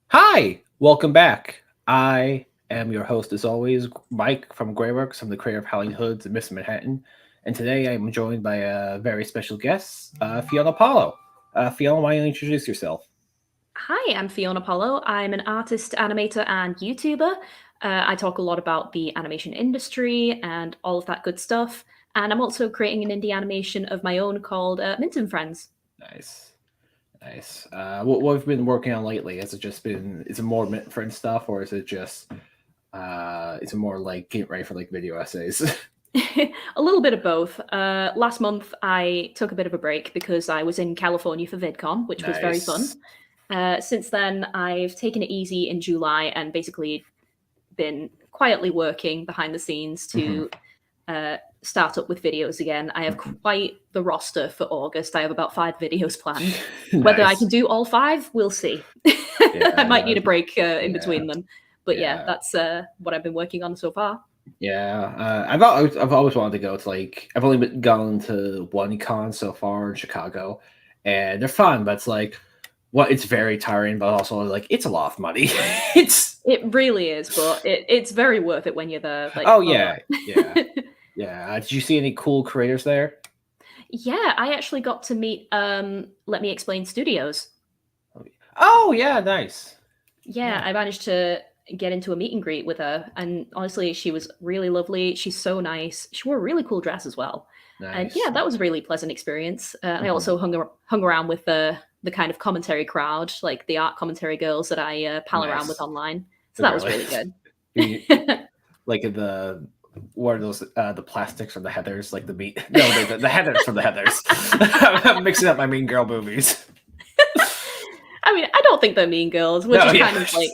Hi, welcome back. I am your host, as always, Mike from Greyworks. I'm the creator of Howling Hoods and Miss Manhattan. And today I'm joined by a very special guest, Fiona Paulo. Fiona, why don't you introduce yourself? Hi, I'm Fiona Apollo. I'm an artist, animator, and YouTuber. I talk a lot about the animation industry and all of that good stuff. And I'm also creating an indie animation of my own called Mint and Friends. Nice, nice. What have you been working on lately? Has it just been, is it more friend stuff, or is it just, is it more like getting ready for like video essays? A little bit of both. Last month, I took a bit of a break because I was in California for VidCon, which was very fun. Nice. Since then, I've taken it easy in July and basically been quietly working behind the scenes Hmm. to start up with videos again. I have quite the roster for August. I have about 5 videos planned. Whether I can Nice. do all five, we'll see. I might Yeah, need a break in yeah, between them. But yeah, yeah. that's what I've been working on so far. Yeah, I've always wanted to go to like I've only gone to one con so far in Chicago, and they're fun, but it's like it's very tiring, but also like it's a lot of money. it's It really is, but it's very worth it when you're there. Like, oh oh, yeah, yeah, yeah. Did you see any cool creators there? yeah, I actually got to meet Let Me Explain Studios. Oh yeah, nice. Yeah, Yeah, I managed to get into a meet and greet with her, and honestly, she was really lovely. She's so nice. She wore a really cool dress as well, and yeah, nice. that was a really pleasant experience. I Hmm. also hung around with the kind of commentary crowd, like the art commentary girls that I pal around with Nice. online. So that was Really. really good. You- like the what are those the plastics from the Heathers, like the meat? No, the Heathers from the Heathers. I'm mixing up my Mean Girl movies. I mean, I don't think they're mean girls. We're No, just yeah. kind of like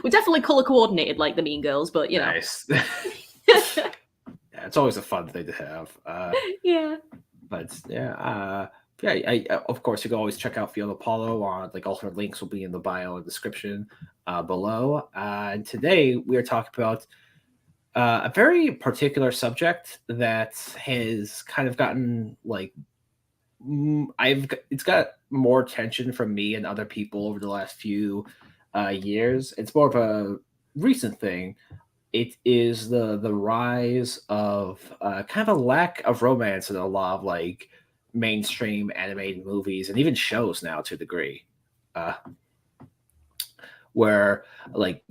we're definitely color coordinated like the mean girls, but you know, Nice. Yeah, it's always a fun thing to have. yeah. But yeah, yeah. Of course, you can always check out Fiona Paulo on like all her links will be in the bio and description below. And today we are talking about a very particular subject that has kind of gotten like it's got more attention from me and other people over the last few years. It's more of a recent thing. It is the rise of kind of a lack of romance in a lot of like mainstream animated movies and even shows now to a degree. Uh, where like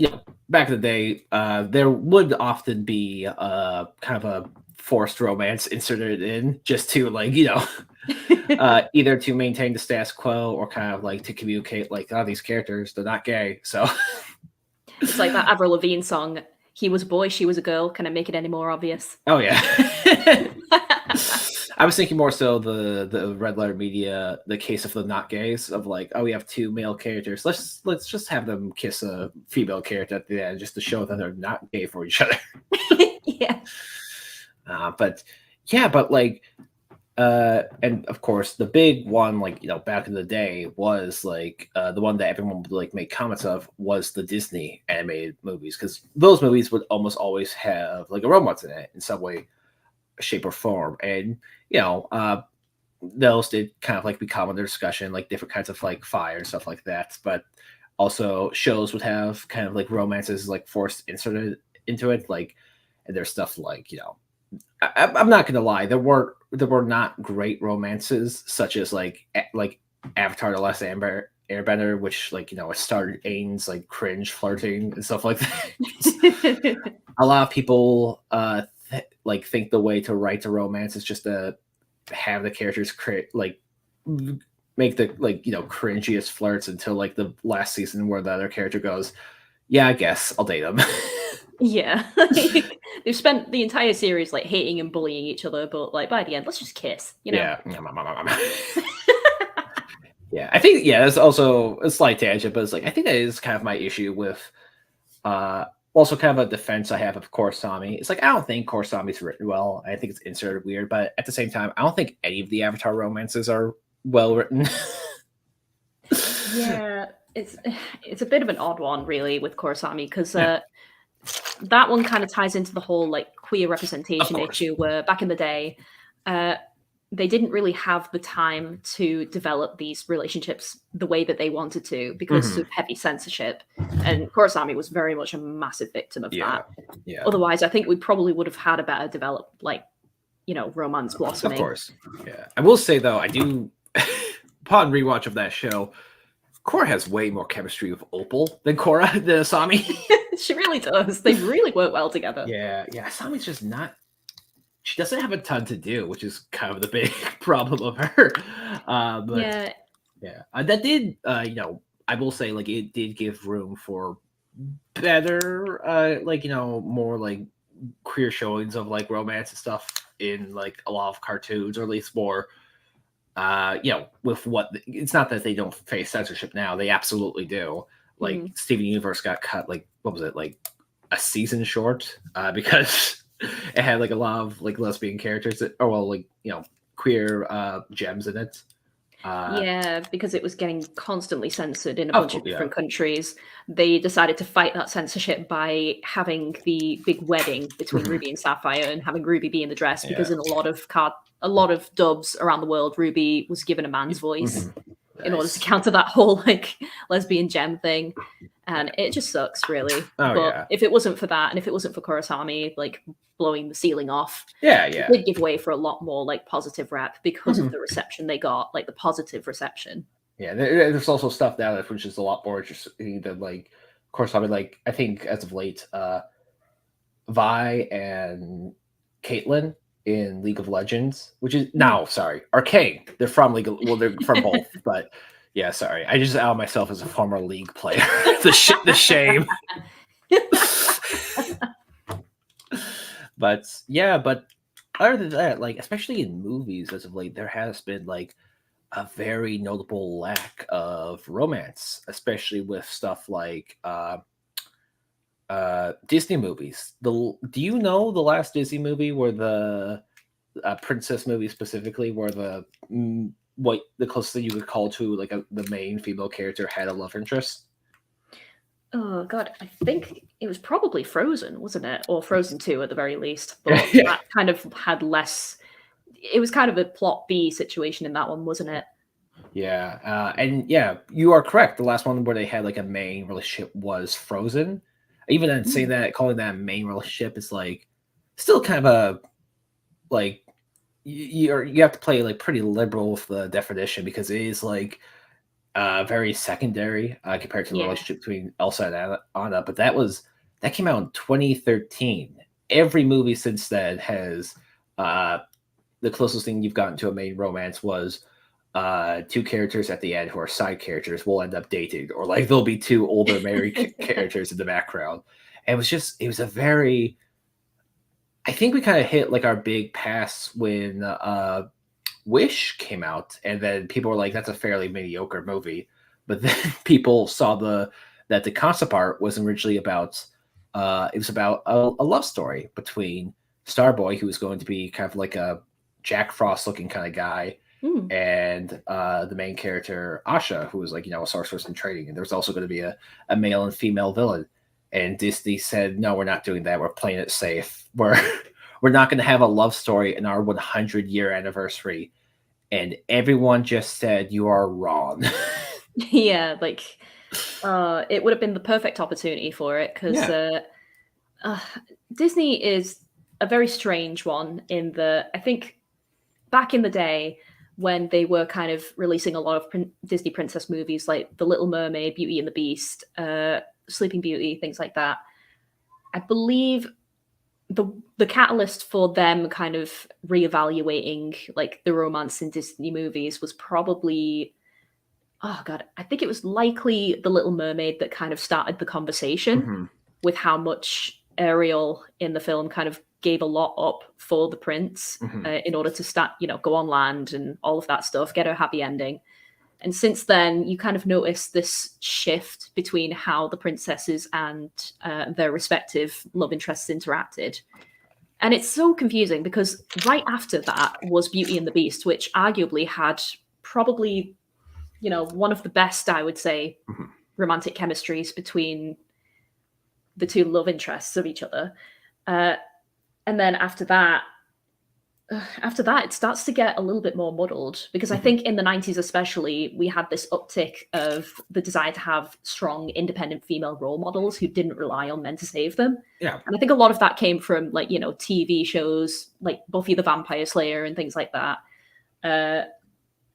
back in the day, there would often be kind of a forced romance inserted in just to like either to maintain the status quo or kind of like to communicate like oh these characters they're not gay so It's like that Avril Lavigne song. He was a boy, she was a girl. Can I make it any more obvious? oh yeah. I was thinking more so the red letter media, the case of the not gays of like, oh, we have two male characters. Let's just have them kiss a female character at the end just to show that they're not gay for each other. Yeah. But yeah, but like and of course the big one like back in the day was like the one that everyone would like make comments of was the Disney animated movies because those movies would almost always have like a romance in it in some way shape or form and you know uh those did kind of like become under discussion like different kinds of like fire and stuff like that but also shows would have kind of like romances like forced inserted into it like and there's stuff like I'm not gonna lie. There were not great romances, such as like Avatar: The Last Airbender, which like it started Aang's like cringe flirting and stuff like that. A lot of people like think the way to write a romance is just to have the characters create like make the like cringiest flirts until like the last season where the other character goes, yeah, I guess I'll date him. Yeah. Like, they've spent the entire series like hating and bullying each other, but like by the end, let's just kiss, you know? Yeah. Yeah, I think that's also a slight tangent, but it's like I think that is kind of my issue with uh also kind of a defense I have of Korosami. It's like I don't think Korosami's written well. I think it's inserted weird, but at the same time, I don't think any of the Avatar romances are well written. Yeah, it's a bit of an odd one, really, with Korosami, because Yeah, that one kind of ties into the whole like queer of representation course. issue, where back in the day, uh, they didn't really have the time to develop these relationships the way that they wanted to because Hmm. of heavy censorship. And Kurosami was very much a massive victim of Yeah, that. yeah, Otherwise, I think we probably would have had a better developed, like, romance of blossoming. course. Yeah, I will say though, I do. Upon rewatch of that show, Korra has way more chemistry with Opal than Korra than Asami. She really does. They really work well together. Yeah, yeah. Asami's just not. She doesn't have a ton to do, which is kind of the big problem of her. But Yeah, yeah, that did. I will say, like, it did give room for better, more like queer showings of like romance and stuff in like a lot of cartoons, or at least more. With what it's not that they don't face censorship now; they absolutely do. Like mm, Steven Universe got cut, like what was it, like a season short, because it had like a lot of like lesbian characters that, or well, like queer gems in it. Uh, yeah, because it was getting constantly censored in a of bunch course, of yeah. different countries. They decided to fight that censorship by having the big wedding between Mhm. Ruby and Sapphire and having Ruby be in the dress. Because Yeah. in a lot of dubs around the world, Ruby was given a man's voice Mhm. in order to Nice. counter that whole like lesbian gem thing. And Yeah. it just sucks, really. Oh But yeah. if it wasn't for that, and if it wasn't for Kurosami like blowing the ceiling off, Yeah. it Yeah. did give way for a lot more like positive rap because of Mhm. the reception they got, like the positive reception. Yeah. There's also stuff now that which is a lot more interesting than like, of course, I mean, like I think as of late, Vi and Caitlyn in League of Legends, which is Mm. no, sorry, Arcane. They're from League of, well, they're from both, but yeah, sorry. I just out myself as a former League player. The shame. But yeah, but other than that, like especially in movies as of late, there has been like a very notable lack of romance, especially with stuff like Disney movies. Do you know the last Disney movie where the princess movie specifically, where what the closest thing you could call to like the main female character had a love interest? Oh god, I think it was probably Frozen, wasn't it? Or Frozen 2 at the very least. But Yeah, that kind of had less, it was kind of a plot B situation in that one, wasn't it? yeah, and yeah, you are correct. The last one where they had like a main relationship was Frozen. Even then, saying Mm. that, calling that a main relationship is like still kind of a like you have to play like pretty liberal with the definition, because it is like very secondary compared to the Yeah. relationship between Elsa and Anna. But that came out in 2013. Every movie since then has uh, the closest thing you've gotten to a main romance was two characters at the end who are side characters will end up dating, or like there'll be two older married characters in the background. And it was a very, I think we kind of hit like our big pass when Wish came out, and then people were like, "That's a fairly mediocre movie." But then people saw that the concept art was originally about it was about a love story between Starboy, who was going to be kind of like a Jack Frost looking kind of guy, Mm. and the main character Asha, who was like a sorceress in training, and there was also going to be a male and female villain. And Disney said, "No, we're not doing that. We're playing it safe. We're not going to have a love story in our 100-year anniversary." And everyone just said, "You are wrong." Yeah, like it would have been the perfect opportunity for it because Yeah. uh, Disney is a very strange one in the I think back in the day when they were kind of releasing a lot of Disney princess movies like The Little Mermaid, Beauty and the Beast, Sleeping Beauty, things like that. I believe the the catalyst for them kind of reevaluating like the romance in Disney movies was probably, oh god, I think it was likely The Little Mermaid that kind of started the conversation Mhm. with how much Ariel in the film kind of gave a lot up for the prince Mhm. in order to start, go on land and all of that stuff, get her happy ending. And since then, you kind of notice this shift between how the princesses and their respective love interests interacted. And it's so confusing because right after that was Beauty and the Beast, which arguably had probably, one of the best, I would say, Mhm. romantic chemistries between the two love interests of each other. Uh, and then after that, after that, it starts to get a little bit more muddled because I Mhm. think in the 90s, especially, we had this uptick of the desire to have strong, independent female role models who didn't rely on men to save them. Yeah. And I think a lot of that came from, like, TV shows like Buffy the Vampire Slayer and things like that. Uh,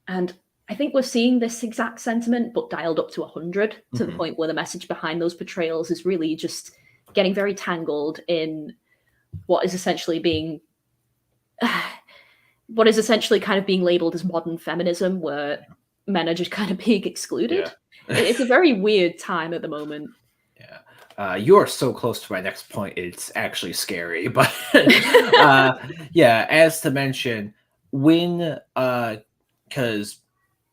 and I think we're seeing this exact sentiment, but dialed up to 100 to the Mhm. point where the message behind those portrayals is really just getting very tangled in what is essentially being what is essentially kind of being labeled as modern feminism, where men are just kind of being excluded. Yeah. It's a very weird time at the moment. Yeah. You are so close to my next point. It's actually scary, but yeah. As to mention, when because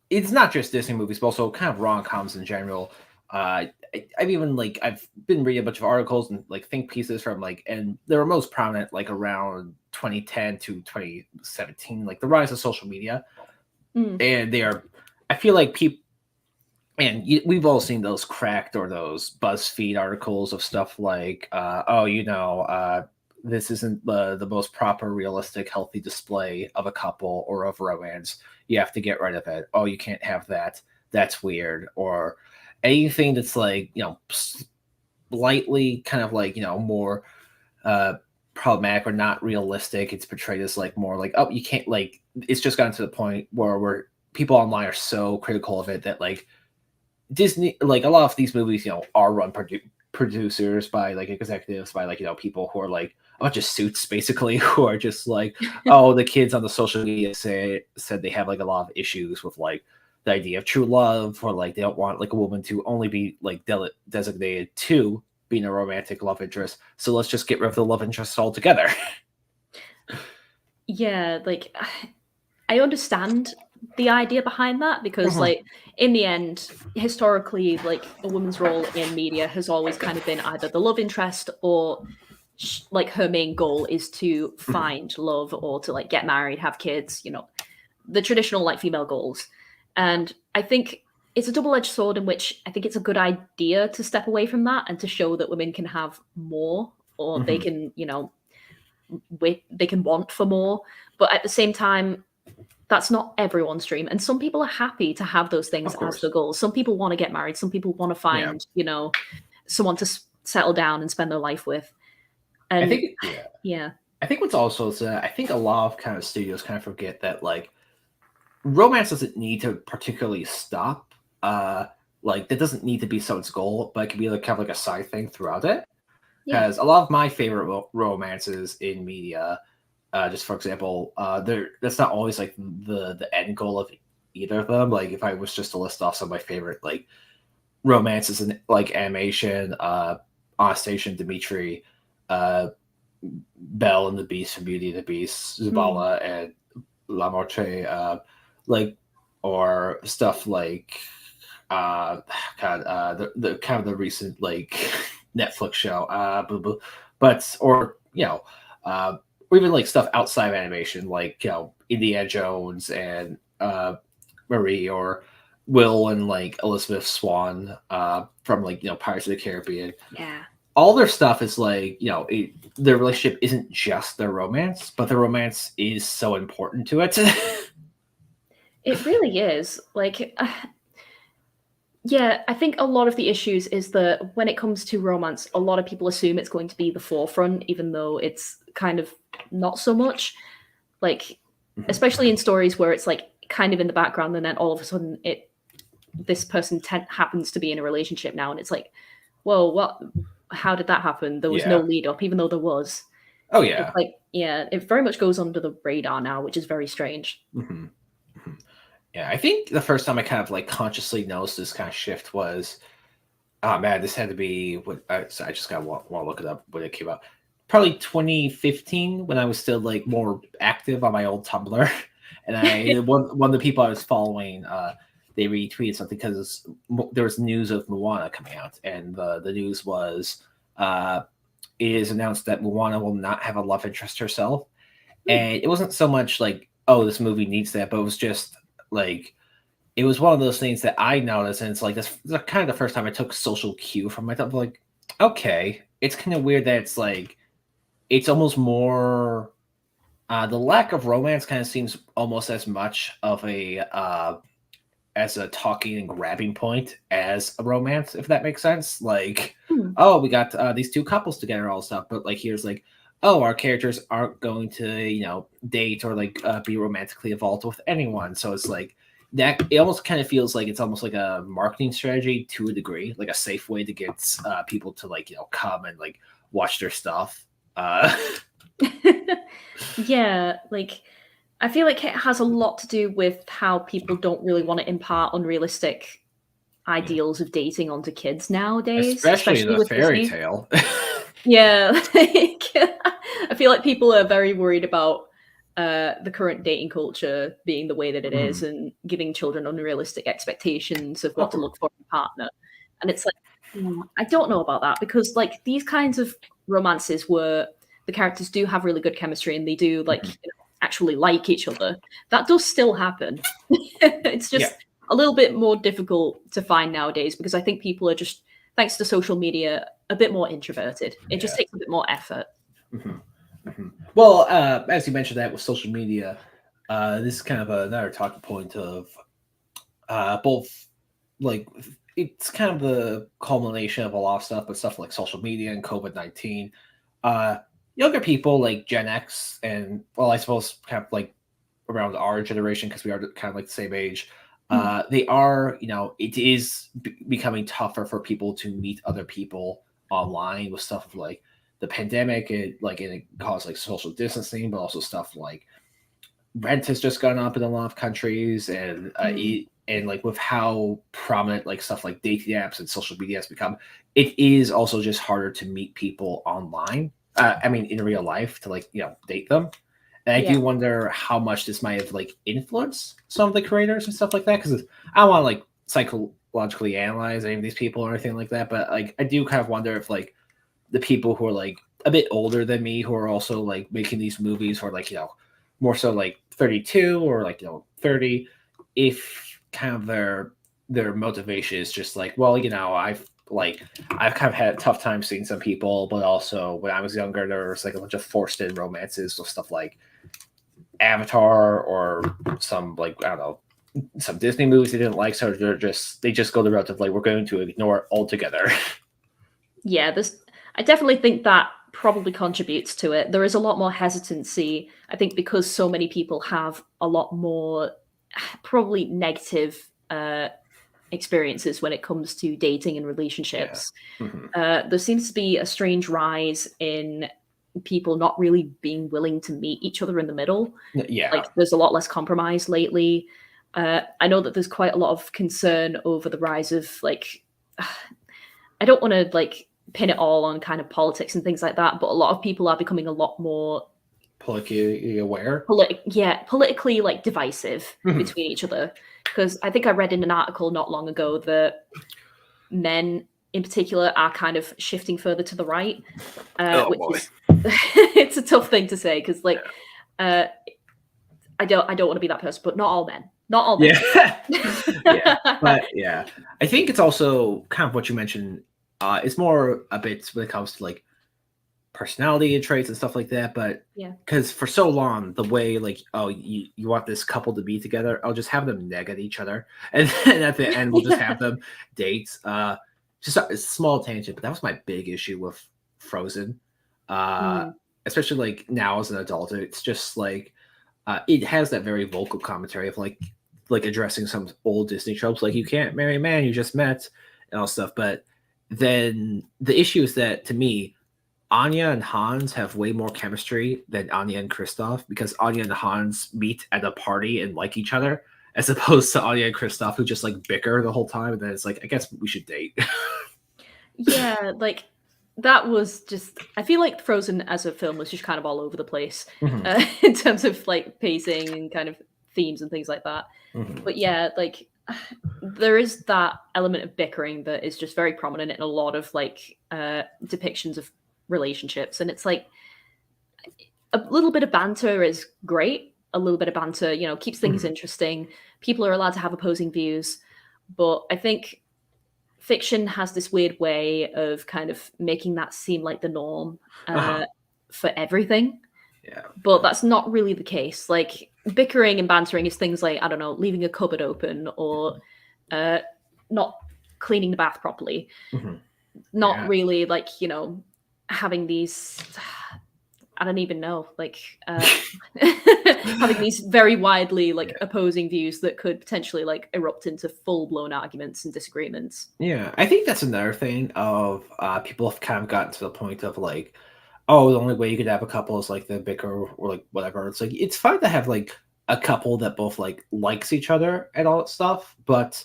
it's not just Disney movies, but also kind of rom coms in general. I've even I've been reading a bunch of articles and like think pieces from and they were most prominent around 2010 to 2017, like the rise of social media, Mm, and they are. I feel like people. And we've all seen those cracked or those BuzzFeed articles of stuff like, oh, this isn't the most proper, realistic, healthy display of a couple or of romance. You have to get rid of it. Oh, you can't have that. That's weird. Or anything that's slightly kind of more uh, problematic or not realistic. It's portrayed as more oh, you can't it's just gotten to the point where people online are so critical of it that Disney, a lot of these movies, are run producers by executives by people who are a bunch of suits basically who are just oh, the kids on the social media said they have a lot of issues with the idea of true love, or they don't want a woman to only be designated to being a romantic love interest. So let's just get rid of the love interest altogether. yeah, I understand the idea behind that because, Mhm. in the end, historically, a woman's role in media has always kind of been either the love interest or her main goal is to Mhm. find love or to get married, have kids, the traditional female goals. And I think it's a double-edged sword in which I think it's a good idea to step away from that and to show that women can have more, or they Mhm. can, they can want for more. But at the same time, that's not everyone's dream. And some people are happy to have those things Of as the course. goal. Some people want to get married. Some people want to Yeah. find, someone to settle down and spend their life with. I And think yeah. yeah, I think what's also is that I think a lot of kind of studios kind of forget that romance doesn't need to particularly stop. That doesn't need to be someone's goal, but it can be kind of a side thing throughout it. yeah, Because a lot of my favorite romances in media, just for example, that's not always the end goal of either of them. Like if I was just to list off some of my favorite romances in animation, Anastasia and Dimitri, uh, Belle and the Beast from Beauty and the Beast, mm, Zavala and La Morte, like or stuff uh God, the kind of the recent Netflix show, but or or even stuff outside of animation, Indiana Jones and Marie, or Will and Elizabeth Swan from Pirates of the Caribbean. yeah. All their stuff is their relationship isn't just their romance, but the romance is so important to it. It really is. Yeah, I think a lot of the issues is that when it comes to romance, a lot of people assume it's going to be the forefront, even though it's kind of not so much. Like, Mhm. especially in stories where it's kind of in the background, and then all of a sudden this person happens to be in a relationship now, and it's like, whoa, what? How did that happen? There was no Yeah. lead up, even though there was. Oh It's yeah. yeah, it very much goes under the radar now, which is very strange. Hmm. Hmm. Yeah. I think the first time I kind of consciously noticed this kind of shift was, oh man, this had to be what so I just got to want to look it up when it came out. Probably 2015, when I was still more active on my old Tumblr, and one of the people I was following, they retweeted something because there was news of Moana coming out, and the news was it is announced that Moana will not have a love interest herself. Hmm. And it wasn't so much oh, this movie needs that, but it was just it was one of those things that I noticed, and it's this kind of the first time I took social cue from myself. Okay, it's kind of weird that it's almost more The lack of romance kind of seems almost as much of a as a talking and grabbing point as a romance, if that makes sense. Like, Hmm. oh, we got these two couples together, all stuff, but like here's like, oh, our characters aren't going to date or like be romantically involved with anyone. So it's like that. It almost kind of feels like it's almost like a marketing strategy to a degree, like a safe way to get people to like come and like watch their stuff. Yeah, like I feel like it has a lot to do with how people don't really want to impart unrealistic ideals of dating onto kids nowadays, Especially especially the with fairy Disney. tale. Yeah, like, I feel like people are very worried about the current dating culture being the way that it is Mhm. and giving children unrealistic expectations of what to Oh, look for in a partner. And it's like, I don't know about that because like these kinds of romances where the characters do have really good chemistry and they do like mhm. actually like each other, that does still happen. It's Yeah. just a little bit more difficult to find nowadays because I think people are just, thanks to social media, a bit more introverted. It just Yeah. takes a bit more effort. Mhm. Mhm. Well, as you mentioned that with social media, this is kind of another talking point of both like it's kind of the culmination of a lot of stuff, but stuff like social media and COVID-19. Uh, Younger people like Gen X and well, I suppose kind of like around our generation because we are kind of like the same age. Mm, They are, it is becoming tougher for people to meet other people online with stuff like the pandemic. It caused like social distancing, but also stuff like rent has just gone up in a lot of countries, and mm, and like with how prominent like stuff like dating apps and social media has become, it is also just harder to meet people online. I mean, in real life to like date them. And I yeah. do wonder how much this might have like influenced some of the creators and stuff like that. Because I don't want to like psychologically analyze any of these people or anything like that, but like I do kind of wonder if like the people who are like a bit older than me who are also like making these movies who are like more so like 32 or like 30, if kind of their motivation is just like, well, I've kind of had a tough time seeing some people, but also when I was younger there was like a bunch of forced in romances with stuff like Avatar or some like I don't know some Disney movies they didn't like, so they just go the route of like we're going to ignore it altogether. Yeah, I definitely think that probably contributes to it. There is a lot more hesitancy, I think, because so many people have a lot more probably negative experiences when it comes to dating and Yeah. relationships. Hmm. There seems to be a strange rise in people not really being willing to meet each other in the middle. Like, Yeah. there's a lot less compromise lately. I know that there's quite a lot of concern over the rise of like, I don't want to like pin it all on kind of politics and things like that, but a lot of people are becoming a lot more Politically aware. politically like divisive Mhm. between each other. Because I think I read in an article not long ago that men in particular are kind of shifting further to the right, Oh which boy. is it's a tough thing to say because like uh, I don't want to be that person, but not all men, not all men. Yeah. Yeah. But yeah, I think it's also kind of what you mentioned. It's more a bit when it comes to like personality and traits and stuff like that. But Yeah. because for so long, the way like, oh, you want this couple to be together, I'll just have them neg at each other, and then at the end, we'll just have them date. Just a small tangent, but that was my big issue with Frozen. Uh, Mm. Especially like now as an adult, it's just like it has that very vocal commentary of like addressing some old Disney tropes, like you can't marry a man you just met and all stuff. But then the issue is that to me, Anya and Hans have way more chemistry than Anya and Kristoff because Anya and Hans meet at a party and like each other, as opposed to Anya and Kristoff who just like bicker the whole time. And then it's like, I guess we should date. Yeah, like that was just. I feel like Frozen as a film was just kind of all over the place Mhm, in terms of like pacing and kind of themes and things like that. mhm. But yeah, like there is that element of bickering that is just very prominent in a lot of like depictions of relationships, and it's like a little bit of banter is great. A little bit of banter, keeps things Mhm. interesting. People are allowed to have opposing views, but I think fiction has this weird way of kind of making that seem like the norm Uh-huh. for everything. Yeah. But that's not really the case. Like, bickering and bantering is things like, I don't know, leaving a cupboard open or not cleaning the bath properly. Hmm. Not Yeah. really like, having these, I don't even know, like having these very widely like Yeah. opposing views that could potentially like erupt into full-blown arguments and disagreements. Yeah. I think that's another thing of people have kind of gotten to the point of like, oh, the only way you could have a couple is like the bicker or like whatever. It's like it's fine to have like a couple that both like likes each other and all that stuff, but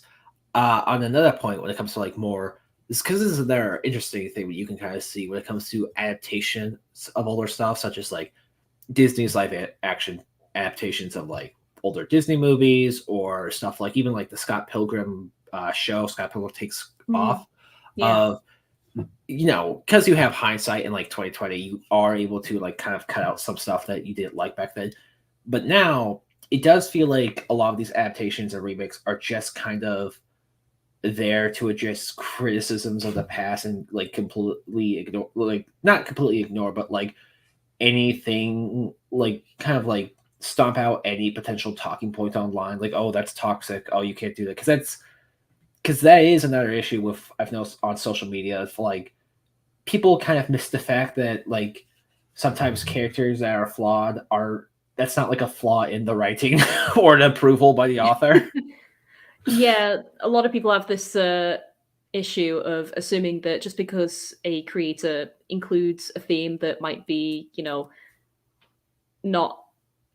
on another point, when it comes to like more, this because this is another interesting thing that you can kind of see when it comes to adaptations of older stuff, such as like Disney's action adaptations of like older Disney movies or stuff like even like the Scott Pilgrim show, Scott Pilgrim Takes Mm, Off. yeah. Of because you have hindsight in like 2020, you are able to like kind of cut out some stuff that you didn't like back then. But now it does feel like a lot of these adaptations and remakes are just kind of there to address criticisms of the past and like completely ignore, like not completely ignore, but like anything, like kind of like stomp out any potential talking point online, like, oh, that's toxic, oh, you can't do that, because that is another issue with I've noticed on social media. It's like people kind of miss the fact that like sometimes characters that are flawed are that's not like a flaw in the writing or an approval by the author. Yeah, a lot of people have this issue of assuming that just because a creator includes a theme that might be, not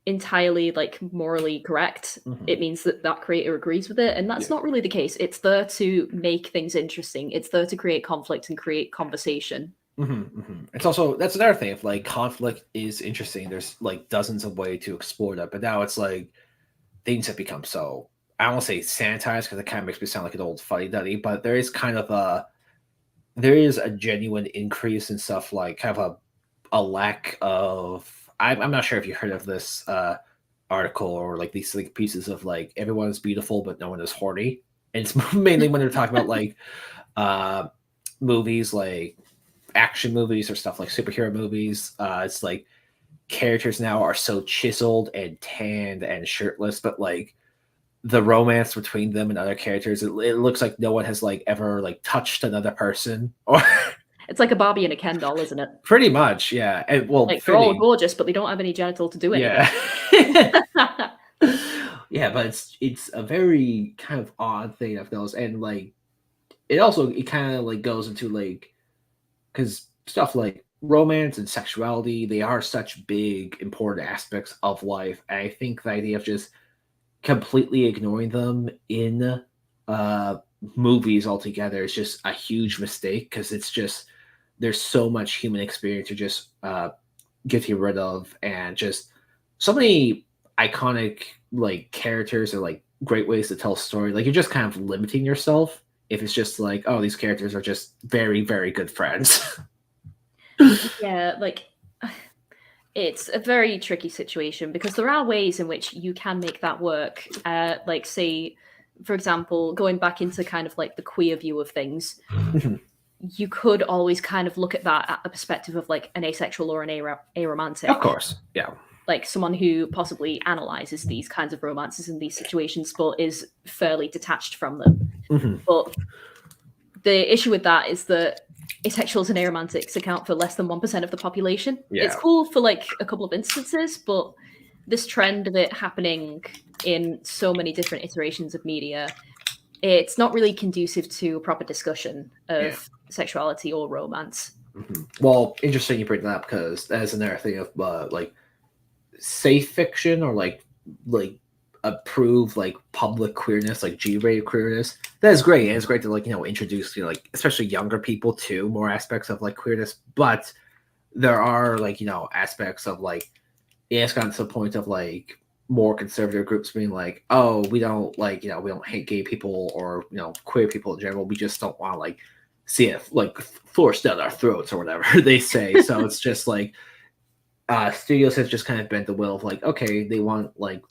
entirely like morally correct, Mhm. it means that that creator agrees with it, and Yeah. that's not really the case. It's there to make things interesting. It's there to create conflict and create conversation. It's also that's another thing. If like conflict is interesting, there's like dozens of ways to explore that. But now it's like things have become so I don't want to say sanitized because it kind of makes me sound like an old fuddy duddy, but there is a genuine increase in stuff like kind of a lack of. I'm not sure if you heard of this article or like these like pieces of like everyone is beautiful but no one is horny. And it's mainly when they're talking about like uh, movies like action movies or stuff like superhero movies. It's like characters now are so chiseled and tanned and shirtless, but like the romance between them and other characters, it looks like no one has like ever like touched another person or It's like a Barbie and a Ken doll, isn't it? pretty much, yeah. And well, Like they're all fitting, gorgeous, but they don't have any genital to do anything. yeah. Yeah, but it's a very kind of odd thing I've noticed, and like it kind of like goes into like because stuff like romance and sexuality, they are such big important aspects of life. And I think the idea of just completely ignoring them in uh movies altogether is just a huge mistake because it's just there's so much human experience to just get you rid of and just so many iconic like characters or like great ways to tell a story. Like you're just kind of limiting yourself if it's just like, oh, these characters are just very, very good friends. Yeah, like it's a very tricky situation because there are ways in which you can make that work. Like, say, for example, going back into kind of like the queer view of things, you could always kind of look at that at the perspective of like an asexual or an Of aromantic, course. Yeah. like someone who possibly analyzes these kinds of romances and these situations, but is fairly detached from them. Hmm. But the issue with that is that asexuals and aromantics account for less than 1% of the population. It's Yeah. cool for like a couple of instances, but this trend of it happening in so many different iterations of media, it's not really conducive to a proper discussion Yeah. of sexuality or romance. Well, interesting you bring that up because that's another thing of like safe fiction or like approved like public queerness, like G-rated queerness. That is great. And it's great to like introduce like especially younger people to more aspects of like queerness. But there are like aspects of like it's gotten to the point of like more conservative groups being like, oh, we don't like we don't hate gay people or queer people in general. We just don't want to like see it like forced down our throats or whatever they say. So it's just like studios have just kind of bent the will of like, okay, they want like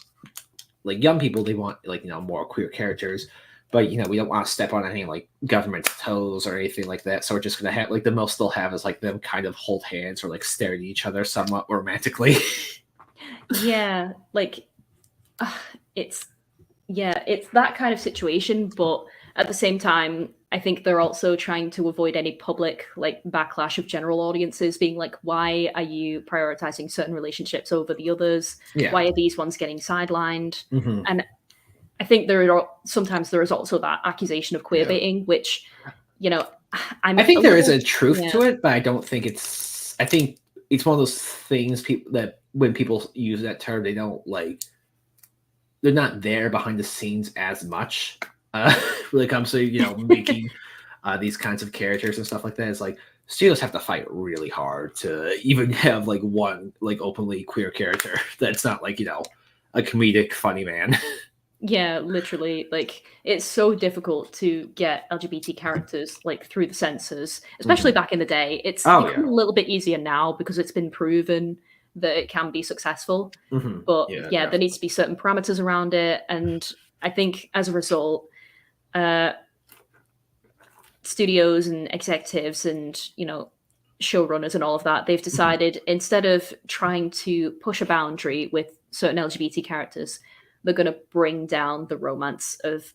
young people, they want like more queer characters, but we don't want to step on any like government toes or anything like that. So we're just gonna have like the most they'll have is like them kind of hold hands or like stare at each other somewhat romantically. Yeah, like it's it's that kind of situation, but at the same time, I think they're also trying to avoid any public like backlash of general audiences being like, why are you prioritizing certain relationships over the others? Yeah. Why are these ones getting sidelined? Mhm. And I think sometimes there is also that accusation of queer Yeah. baiting, which, I'm I think a there is little, a truth yeah, to it, but I don't think it's. I think it's one of those things people that when people use that term, they don't like. They're not there behind the scenes as much uh, when it comes to making these kinds of characters and stuff like that. It's like studios have to fight really hard to even have like one like openly queer character that's not like a comedic funny man. yeah, literally, like it's so difficult to get LGBT characters like through the censors, especially Mhm. back in the day. It's Oh become yeah. a little bit easier now because it's been proven that it can be successful. But Yeah, yeah, there definitely. needs to be certain parameters around it, and I think as a result, uh, studios and executives and showrunners and all of that, they've Mhm. decided instead of trying to push a boundary with certain LGBT characters, they're going to bring down the romance of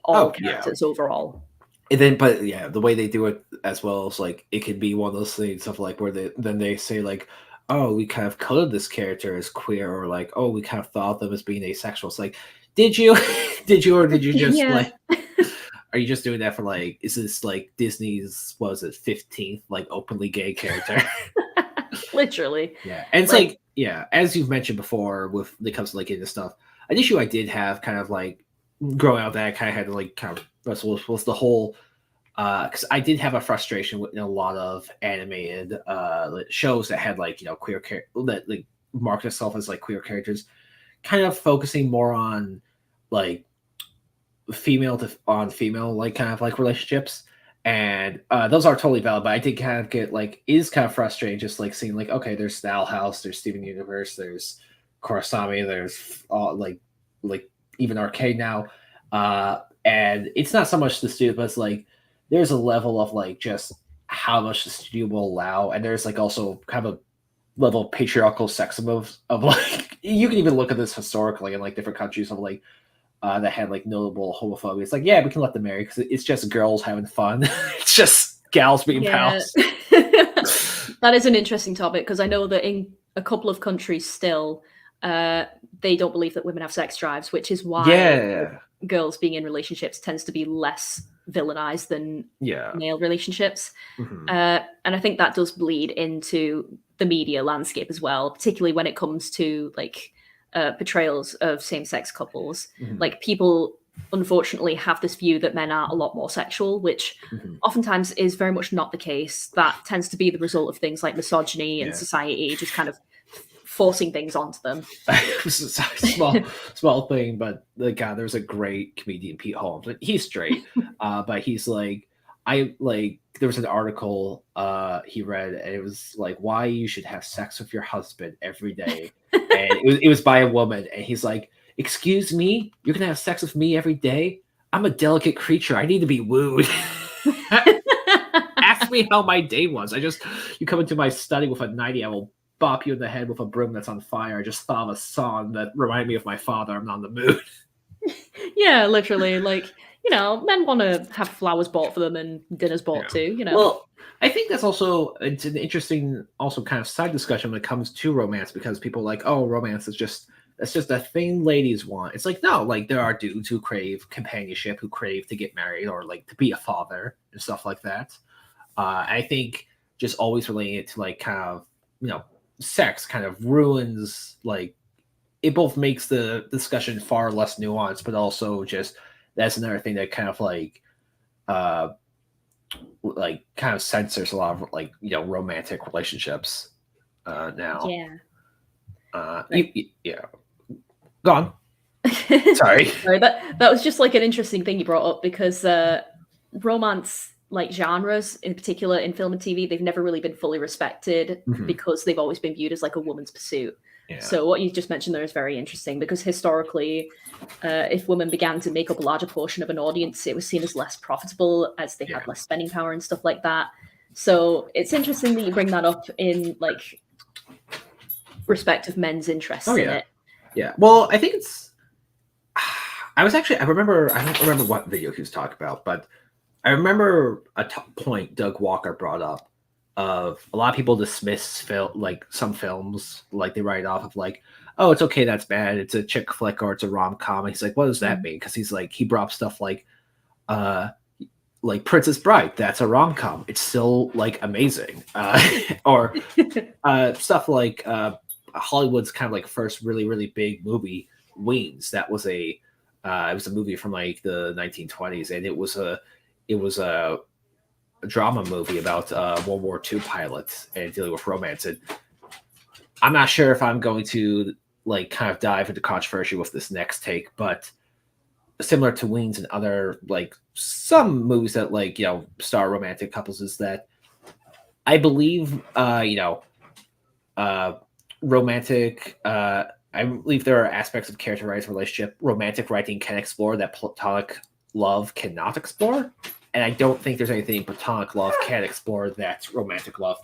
all Oh yeah. characters overall. And then, but yeah, the way they do it as well is like it could be one of those things of like where they say like, oh, we kind of coded this character as queer, or like, oh, we kind of thought of them as being asexual. It's like, did you, did you, or did you just Yeah, like, are you just doing that for like, is this like Disney's what was it 15th like openly gay character? literally. Yeah, and it's Like, like yeah, as you've mentioned before, with when it comes to like into stuff, an issue I did have kind of like growing out that I kind of had to like kind of wrestle with was the whole because I did have a frustration with a lot of animated like, shows that had like queer that like market itself as like queer characters, kind of focusing more on like female to on female like kind of like relationships, and those are totally valid. But I did kind of get like it is kind of frustrating just like seeing like okay, there's Style House, there's Steven Universe, there's Korosami, there's all like even Arcade now, and it's not so much the studio, but it's like there's a level of like just how much the studio will allow, and there's like also kind of a level of patriarchal sexism of like you can even look at this historically in like different countries of like that had like notable homophobia. It's like, yeah, we can let them marry because it's just girls having fun. It's just gals being yeah. pals. That is an interesting topic because I know that in a couple of countries still, uh, they don't believe that women have sex drives, which is why Yeah, girls being in relationships tends to be less villainized than yeah, male relationships. hmm And I think that does bleed into the media landscape as well, particularly when it comes to like portrayals of same-sex couples. hmm Like people unfortunately have this view that men are a lot more sexual, which hmm oftentimes is very much not the case. That tends to be the result of things like misogyny and yeah. society just kind of forcing things onto them. This is a small thing, but like God, there's a great comedian Pete Holmes. Like, he's straight, but he's like I like there was an article he read and it was like why you should have sex with your husband every day. And it was by a woman, and he's like, excuse me, you're gonna have sex with me every day? I'm a delicate creature. I need to be wooed. Ask me how my day was. You come into my study with a 90, I will bop you in the head with a broom that's on fire. I just thought of a song that reminded me of my father. I'm not in the mood. Yeah, literally. Like, men want to have flowers bought for them and dinners bought Yeah. too. Well, I think that's also it's an interesting also kind of side discussion when it comes to romance because people are like, oh, romance is just that's just a thing ladies want. It's like no, like there are dudes who crave companionship, who crave to get married or like to be a father and stuff like that. I think just always relating it to like kind of sex kind of ruins like it both makes the discussion far less nuanced, but also just that's another thing that kind of uh like kind of censors a lot of like romantic relationships now. Yeah. Yeah, go on. Sorry. Sorry, that was just like an interesting thing you brought up because romance like genres in particular in film and TV, they've never really been fully respected Mhm. because they've always been viewed as like a woman's pursuit. So what you just mentioned there is very interesting, because historically, if women began to make up a larger portion of an audience, it was seen as less profitable, as they had less spending power and stuff like that. So it's interesting that you bring that up in like respect of men's interests in it. Yeah. Well, I think it's. I don't remember what video he was talking about, but I remember a point Doug Walker brought up of a lot of people dismiss like some films, like they write off of like, oh, it's okay, that's bad, it's a chick flick or it's a rom-com. He's like, what does that mean? Because he's like, he brought up stuff like Princess Bride, that's a rom-com, it's still like amazing. Or stuff like Hollywood's kind of like first really, really big movie, Wings. That was it was a movie from like the 1920s, and it was a drama movie about World War II pilots and dealing with romance. And I'm not sure if I'm going to like kind of dive into controversy with this next take, but similar to Wings and other like some movies that like, you know, star romantic couples, is that I believe romantic I believe there are aspects of characterized relationship romantic writing can explore that platonic love cannot explore. And I don't think there's anything platonic love can explore that romantic love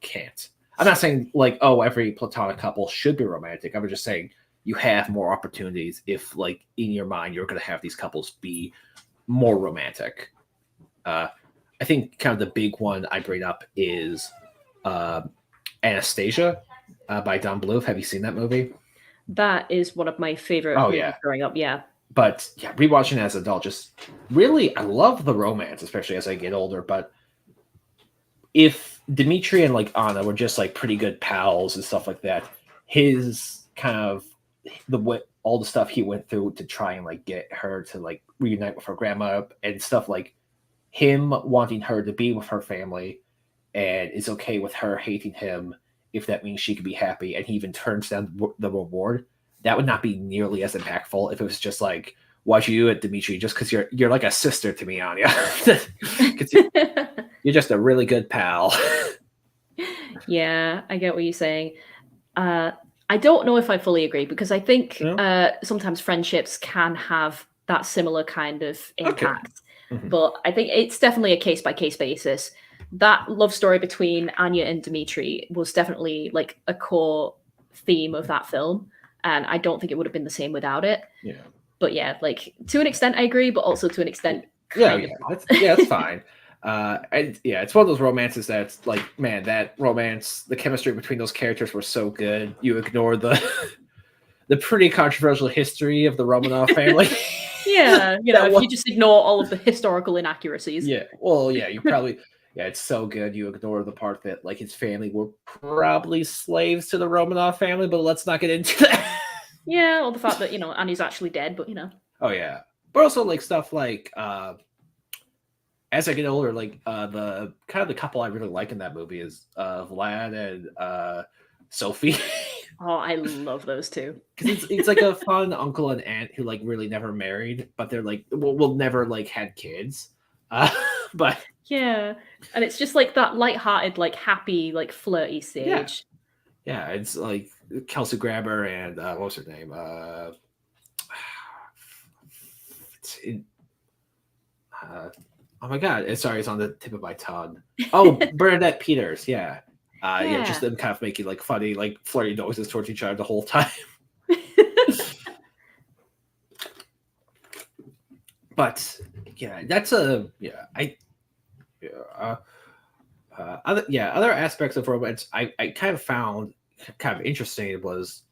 can't. I'm not saying like, oh, every platonic couple should be romantic. I'm just saying you have more opportunities if, like, in your mind, you're going to have these couples be more romantic. I think kind of the big one I bring up is Anastasia by Don Bluth. Have you seen that movie? That is one of my favorite movies growing up. Yeah. But yeah, rewatching as an adult, just really, I love the romance, especially as I get older. But if Dimitri and like Anna were just like pretty good pals and stuff like that, his kind of all the stuff he went through to try and like get her to like reunite with her grandma and stuff, like him wanting her to be with her family and is okay with her hating him if that means she could be happy, and he even turns down the reward. That would not be nearly as impactful if it was just like, why'd you do it, Dimitri? Just because you're like a sister to me, Anya. You're just a really good pal. Yeah, I get what you're saying. I don't know if I fully agree, because I think sometimes friendships can have that similar kind of impact. Okay. But I think it's definitely a case-by-case basis. That love story between Anya and Dimitri was definitely like a core theme of that film. And I don't think it would have been the same without it. Yeah. But yeah, like to an extent I agree, but also to an extent that's fine. It's one of those romances that's like, man, that romance, the chemistry between those characters were so good. You ignore the pretty controversial history of the Romanov family. Yeah, if you just ignore all of the historical inaccuracies. Yeah, well, yeah, you probably... Yeah, it's so good. You ignore the part that like his family were probably slaves to the Romanov family, but let's not get into that. Yeah, or the fact that, Annie's actually dead, but Oh yeah. But also like stuff like as I get older, like the kind of the couple I really like in that movie is Vlad and Sophie. Oh, I love those two. Because it's like a fun uncle and aunt who like really never married, but they're like will never like had kids. But yeah, and it's just like that lighthearted, like happy, like flirty stage. Yeah, it's like Kelsey Grammer and what was her name? Oh my god! Sorry, it's on the tip of my tongue. Oh, Bernadette Peters. Yeah. Just them kind of making like funny, like flirty noises towards each other the whole time. But yeah, that's other aspects of romance I kind of found kind of interesting was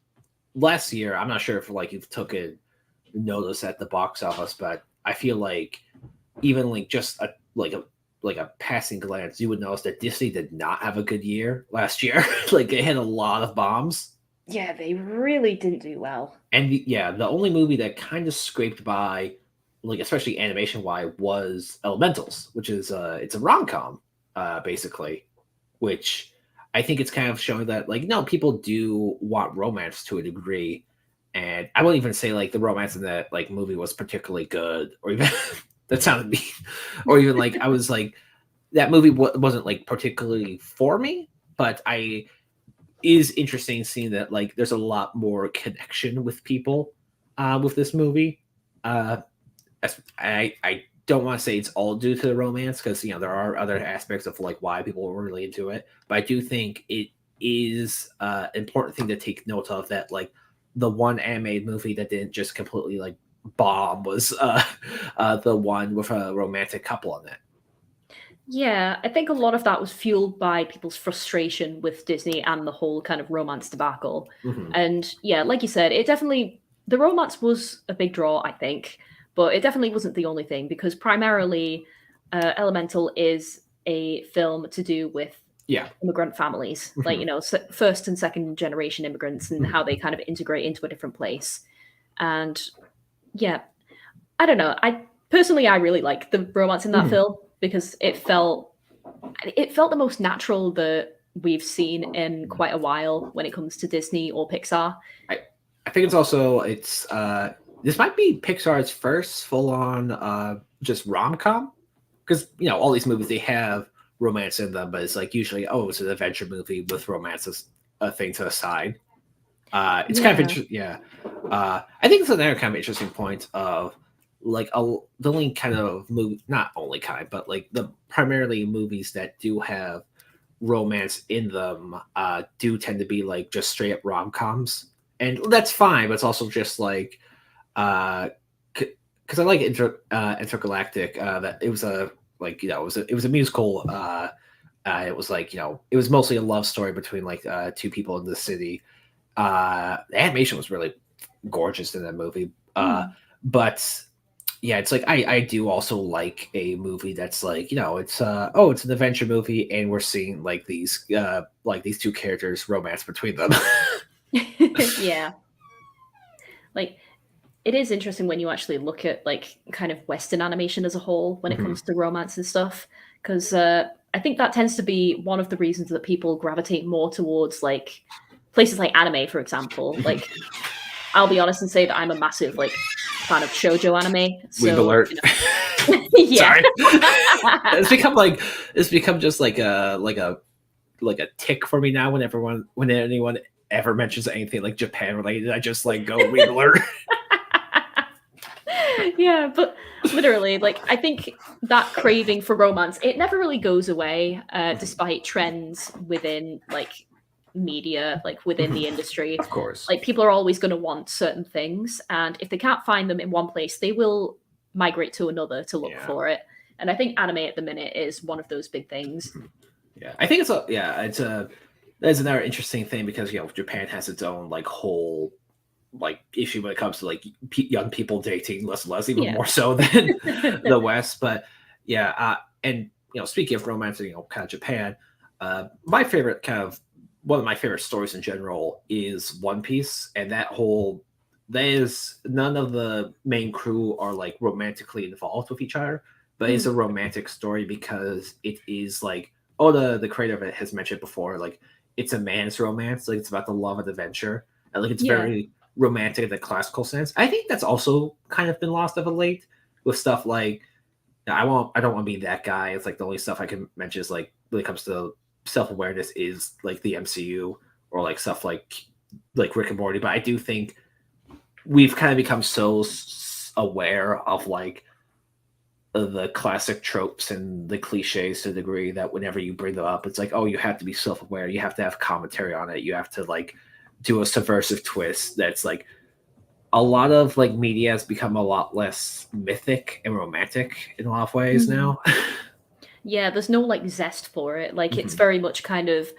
last year. I'm not sure if like you've taken notice at the box office, but I feel like even like just a passing glance, you would notice that Disney did not have a good year last year. Like it had a lot of bombs. Yeah, they really didn't do well. And the only movie that kind of scraped by, like especially animation wise, was Elementals, which is it's a rom-com basically, which I think it's kind of showing that like no, people do want romance to a degree, and I wouldn't even say like the romance in that like movie was particularly good, or even that sounded mean, or even like I was like that movie wasn't like particularly for me, but I is interesting seeing that like there's a lot more connection with people with this movie. Uh, I don't want to say it's all due to the romance because there are other aspects of like why people were really into it, but I do think it is important thing to take note of that like the one animated movie that didn't just completely like bomb was the one with a romantic couple in it. Yeah, I think a lot of that was fueled by people's frustration with Disney and the whole kind of romance debacle. Hmm. And yeah, like you said, it definitely the romance was a big draw, I think, but it definitely wasn't the only thing because primarily Elemental is a film to do with Yeah. immigrant families, like Hmm. first and second generation immigrants and how they kind of integrate into a different place. And yeah, I don't know. I really like the romance in that Hmm. film because it felt the most natural that we've seen in quite a while when it comes to Disney or Pixar. I, I think it's this might be Pixar's first full on just rom com because all these movies they have romance in them, but it's like usually it's an adventure movie with romance as a thing to the side. It's kind of Yeah. interesting. Yeah, I think it's another kind of interesting point of like the only kind of movie, not only kind, but like the primarily movies that do have romance in them do tend to be like just straight up rom coms, and that's fine. But it's also just like uh, because I like Intergalactic. That it was a like it was a musical. It was like it was mostly a love story between like two people in the city. The animation was really gorgeous in that movie. Mm. But yeah, it's like I do also like a movie that's like it's it's an adventure movie and we're seeing like these two characters romance between them. Yeah. Like it is interesting when you actually look at like kind of Western animation as a whole when it Mhm. comes to romance and stuff, because I think that tends to be one of the reasons that people gravitate more towards like places like anime, for example. Mhm. Like I'll be honest and say that I'm a massive like fan of shoujo anime, Weeb so alert. yeah. Sorry. It's become just like a tick for me now when anyone ever mentions anything like Japan related, I just like go weeb alert. Yeah, but literally, like I think that craving for romance, it never really goes away, Mhm. despite trends within like media, like within Mhm. the industry. Of course. Like people are always going to want certain things, and if they can't find them in one place, they will migrate to another to look Yeah. for it. And I think anime at the minute is one of those big things. Mhm. Yeah. I think it's a that's another interesting thing because Japan has its own like whole like issue when it comes to like young people dating less and less, even Yeah. more so than the West. But yeah, and speaking of romance, kind of Japan, my favorite kind of one of my favorite stories in general is One Piece, and that is none of the main crew are like romantically involved with each other, but it's Mm, a romantic story because it is like the creator of it has mentioned before, like it's a man's romance, like it's about the love and adventure, and like it's yeah. very romantic in the classical sense. I think that's also kind of been lost of late with stuff like I don't want to be that guy. It's like the only stuff I can mention is like when it comes to self awareness is like the MCU or like stuff like Rick and Morty. But I do think we've kind of become so aware of like the classic tropes and the cliches to a degree that whenever you bring them up, it's like, oh, you have to be self aware. You have to have commentary on it. You have to like do a subversive twist that's like a lot of like media has become a lot less mythic and romantic in a lot of ways Mm. now. Yeah, there's no like zest for it. Like it's Mhm. very much kind of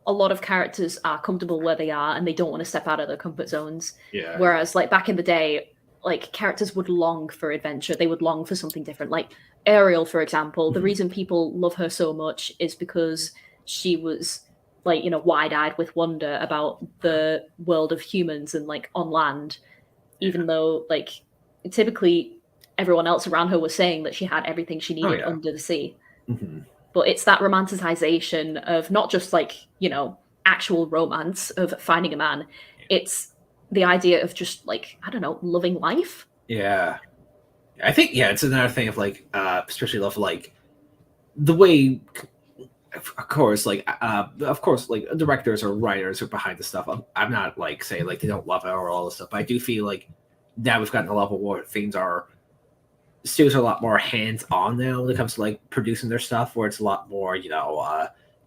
a lot of characters are comfortable where they are and they don't want to step out of their comfort zones. Yeah. Whereas like back in the day, like characters would long for adventure. They would long for something different. Like Ariel, for example, the Mhm. reason people love her so much is because she was like, wide-eyed with wonder about the world of humans and like on land, Yeah. even though like typically everyone else around her was saying that she had everything she Oh needed yeah. under the sea. Mhm. But it's that romanticization of not just like actual romance of finding a man. It's the idea of just like I don't know, loving life. Yeah. I think it's another thing of like especially love like the way of course, like of course, like directors or writers who are behind the stuff. I'm not like saying like they don't love it or all this stuff, but I do feel like now we've gotten to a level where things are studios are a lot more hands on now when it comes to like producing their stuff, where it's a lot more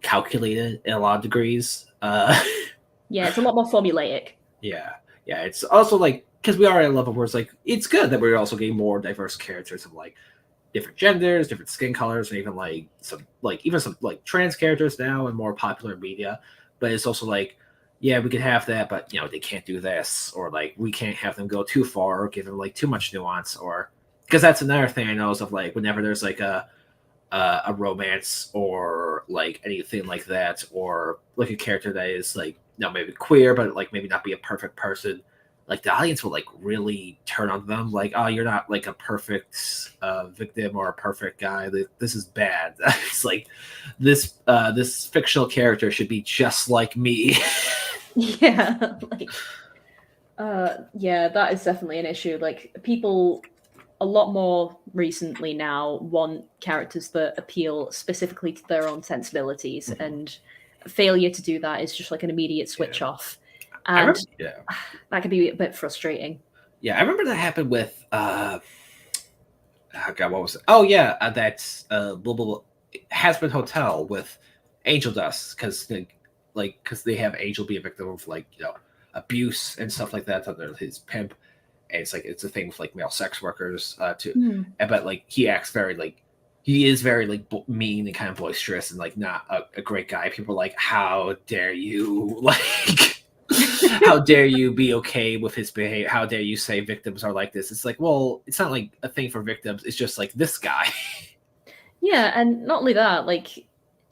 calculated in a lot of degrees. Yeah, it's a lot more formulaic. Yeah, yeah. It's also like because we are at a level where it's like it's good that we're also getting more diverse characters of like different genders, different skin colors, and even like some like trans characters now and more popular media. But it's also like, yeah, we could have that, but they can't do this, or like we can't have them go too far or give them like too much nuance, or because that's another thing I know is of like whenever there's like a romance or like anything like that, or like a character that is like maybe queer but like maybe not be a perfect person, like the audience will like really turn on them like, oh, you're not like a perfect victim or a perfect guy, this is bad. It's like this fictional character should be just like me. Yeah, like yeah, that is definitely an issue. Like people a lot more recently now want characters that appeal specifically to their own sensibilities, and failure to do that is just like an immediate switch off. I And remember, yeah, that can be a bit frustrating. yeah, I remember that happened with oh God, what was it? Oh yeah, that's blah, blah, blah, Has Been Hotel with Angel Dust because they have Angel be a victim of like abuse and stuff like that under his pimp, and it's a thing with like male sex workers too. But like he acts very like he is very like mean and kind of boisterous and like not a great guy. People are like, how dare you like. How dare you be okay with his behavior? How dare you say victims are like this? It's like, well, it's not like a thing for victims. It's just like this guy. Yeah, and not only that, like,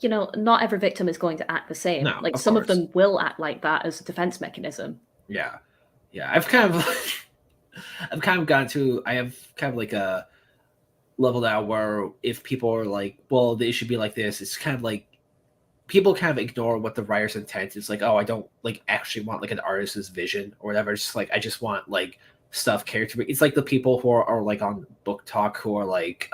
not every victim is going to act the same. No, Like of some of course. them will act like that as a defense mechanism. Yeah, yeah. I've kind of gotten to. I have kind of like a level now where if people are like, well, they should be like this. It's kind of like people kind of ignore what the writer's intent is. Like, oh, I don't like actually want like an artist's vision or whatever. It's just like I just want like stuff character. It's like the people who are like on Book Talk who are like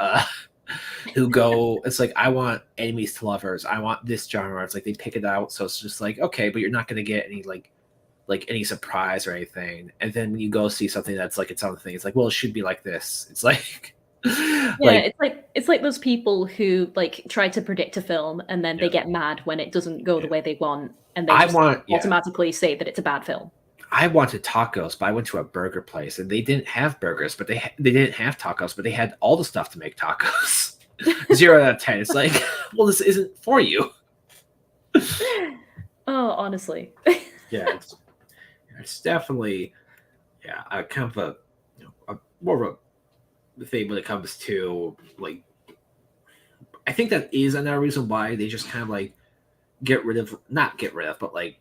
who go. It's like I want enemies to lovers. I want this genre. It's like they pick it out. So it's just like okay, but you're not gonna get any like any surprise or anything. And then when you go see something that's like its own thing, it's like, well, it should be like this. It's like Yeah, it's like those people who like try to predict a film and then they get mad when it doesn't go the way they want, and they I just want automatically say that it's a bad film. I wanted tacos, but I went to a burger place and they didn't have burgers, but they didn't have tacos, but they had all the stuff to make tacos. 0 out of 10. It's like, well, this isn't for you. Oh, honestly. Yeah, it's definitely a kind of a more of a thing when it comes to like. I think that is another reason why they just kind of like not get rid of, but like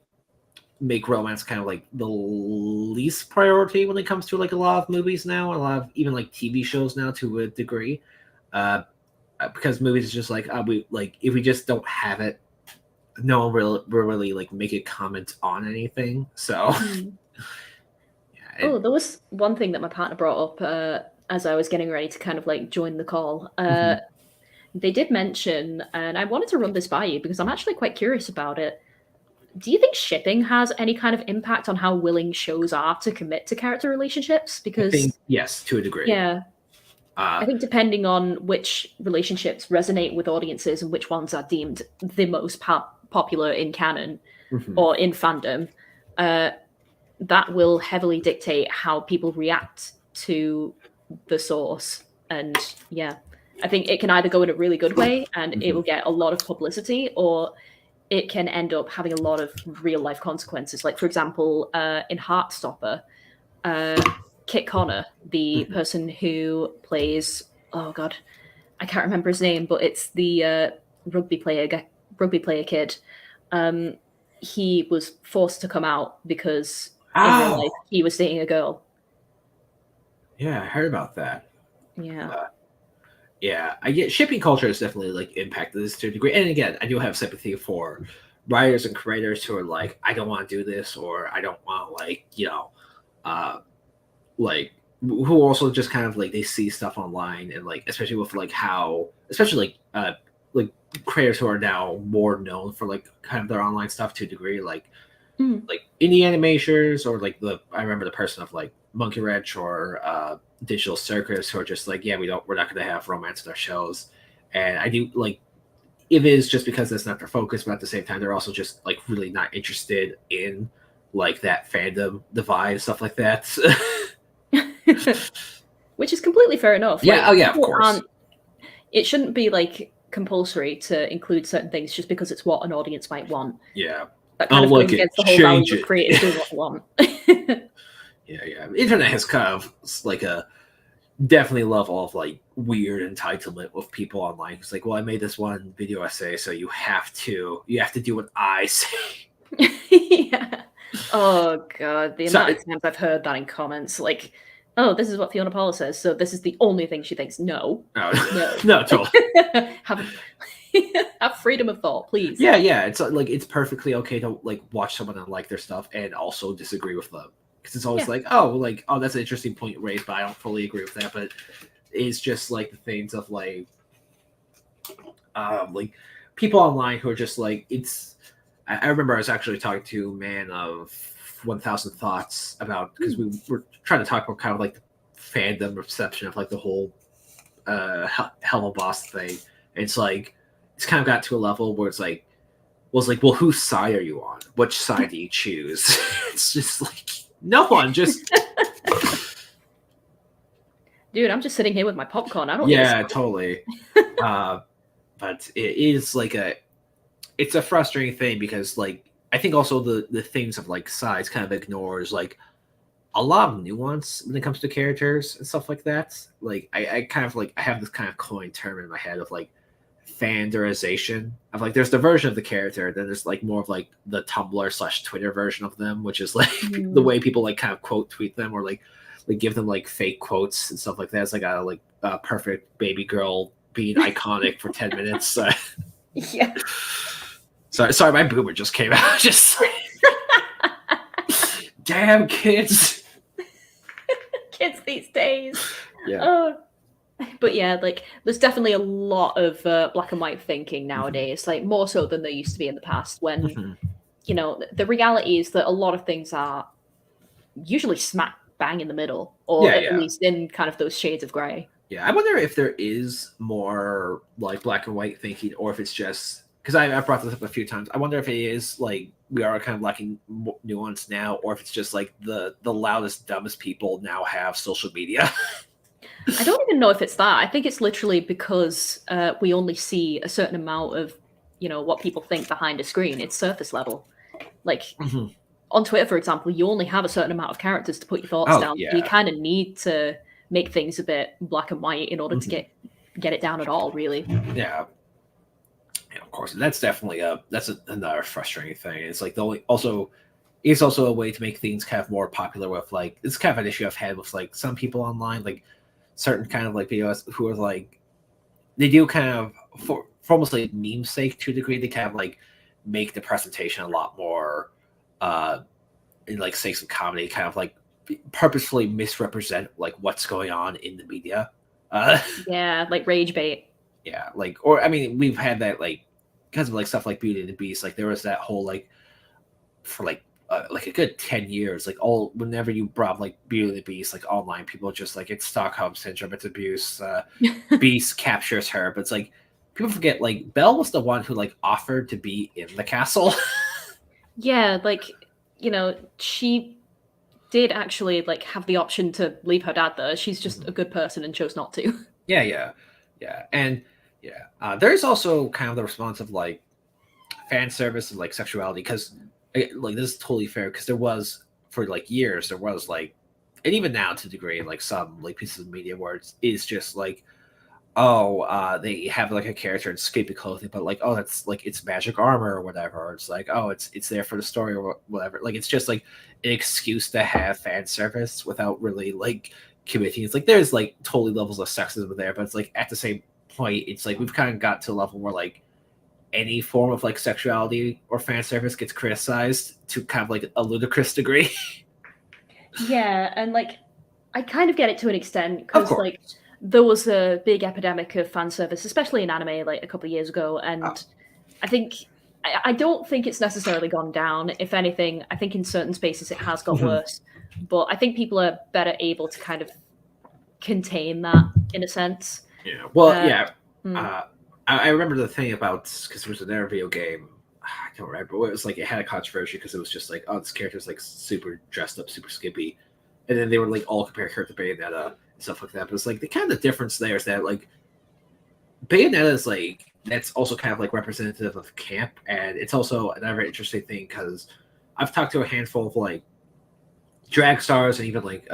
make romance kind of like the least priority when it comes to like a lot of movies now, and a lot of even like TV shows now to a degree, because movies is just like we like if we just don't have it, no one will really like make a comment on anything. So Oh, there was one thing that my partner brought up as I was getting ready to kind of like join the call. They did mention, and I wanted to run this by you because I'm actually quite curious about it. Do you think shipping has any kind of impact on how willing shows are to commit to character relationships? I think Because, yes, to a degree. yeah, I think depending on which relationships resonate with audiences and which ones are deemed the most popular in canon or in fandom, that will heavily dictate how people react to the source. And yeah, I think it can either go in a really good way and it will get a lot of publicity, or it can end up having a lot of real life consequences. Like, for example, in Heartstopper, Kit Connor, the person who plays, oh god, I can't remember his name, but it's the rugby player kid. He was forced to come out because in real life he was dating a girl. Yeah, I heard about that. Yeah. Yeah, I get shipping culture has definitely like impacted this to a degree. And again, I do have sympathy for writers and creators who are like, I don't want to do this, or I don't want like, like who also just kind of like they see stuff online and like especially with like how especially like creators who are now more known for like kind of their online stuff to a degree, like Mm. indie animators, or like I remember the person of like Monkey Wrench or Digital Circus, who are just like, yeah, we're not going to have romance in our shows. And I do like, it is just because that's not their focus, but at the same time, they're also just like really not interested in like that fandom divide, stuff like that. Which is completely fair enough. Yeah, Like, oh yeah, of people course. aren't. It shouldn't be like compulsory to include certain things just because it's what an audience might want. Yeah. That I kind don't of goes like it. against the whole value Change of it. creators doing what they want. Yeah. Internet has kind of like a definitely level of like weird entitlement with people online. It's like, well, I made this one video essay, so you have to do what I say. Yeah. Oh god, the So amount of times I've heard that in comments, like, oh, this is what Fiona Paula says, so this is the only thing she thinks. No. no, No. no, totally. have have freedom of thought, please. Yeah. It's like it's perfectly okay to like watch someone and like their stuff and also disagree with them, because it's always Yeah. like, oh, that's an interesting point raised, but I don't fully agree with that. But it's just like the things of like people online who are just like, it's. I remember I was actually talking to Man of 1,000 Thoughts about, because we were trying to talk about kind of like the fandom reception of like the whole Hello Boss thing. And it's like, it's kind of got to a level where it's like, well, whose side are you on? Which side do you choose? It's just like, no one, just. Dude, I'm just sitting here with my popcorn. I don't Yeah, totally. But it is like it's a frustrating thing, because like I think also the things of like size kind of ignores like a lot of nuance when it comes to characters and stuff like that. Like I kind of like, I have this kind of coin term in my head of like fanderization of like, there's the version of the character, then there's like more of like the Tumblr / Twitter version of them, which is like the way people like kind of quote tweet them, or like give them like fake quotes and stuff like that. It's like a perfect baby girl being iconic for 10 minutes. Yeah. Sorry, my boomer just came out. Just damn kids. Kids these days. Yeah. But yeah, like there's definitely a lot of black and white thinking nowadays, like more so than there used to be in the past, when you know, the reality is that a lot of things are usually smack bang in the middle, or at least in kind of those shades of gray. Yeah, I wonder if there is more like black and white thinking, or if it's just, because I brought this up a few times. I wonder if it is like we are kind of lacking nuance now, or if it's just like the loudest, dumbest people now have social media. I don't even know if it's that. I think it's literally because we only see a certain amount of, you know, what people think behind a screen. It's surface level. Like on Twitter, for example, you only have a certain amount of characters to put your thoughts down. Yeah. So you kind of need to make things a bit black and white in order to get it down at all, really. Yeah, of course. That's definitely another frustrating thing. It's like it's also a way to make things kind of more popular with like, it's kind of an issue I've had with like some people online, like certain kind of like videos who are like, they do kind of for almost like meme sake to a degree, they kind of like make the presentation a lot more in like say some comedy, kind of like purposefully misrepresent like what's going on in the media. Yeah, like rage bait. Yeah, like, or I mean, we've had that like because of like stuff like Beauty and the Beast. Like there was that whole like for like a good 10 years, like all whenever you brought like Beauty and the Beast, like online, people are just like, it's Stockholm syndrome, it's abuse. Beast captures her, but it's like people forget like Belle was the one who like offered to be in the castle. Yeah, like, you know, she did actually like have the option to leave her dad there. She's just a good person and chose not to. Yeah, and there's also kind of the response of like fan service and like sexuality, because like this is totally fair, because there was for like years there was like, and even now to a degree, like some like pieces of media where it's just like, oh, they have like a character in skimpy clothing, but like, oh, that's like it's magic armor or whatever. Or it's like, oh, it's there for the story or whatever. Like it's just like an excuse to have fan service without really like committing. It's like there's like totally levels of sexism there, but it's like at the same point, it's like we've kind of got to a level where like any form of like sexuality or fan service gets criticized to kind of like a ludicrous degree. Yeah, and like I kind of get it to an extent, because like there was a big epidemic of fan service, especially in anime, like a couple of years ago, Oh. and I think I don't think it's necessarily gone down. If anything, I think in certain spaces it has got worse. But I think people are better able to kind of contain that in a sense. Yeah. Well, Uh, yeah. hmm. I remember the thing about, because there was another video game. I don't remember. It was like it had a controversy because it was just like, oh, this character's like super dressed up, super skimpy, and then they were like all comparing her to Bayonetta and stuff like that. But it's like the kind of difference there is that like Bayonetta is like, that's also kind of like representative of camp, and it's also another interesting thing because I've talked to a handful of like drag stars and even like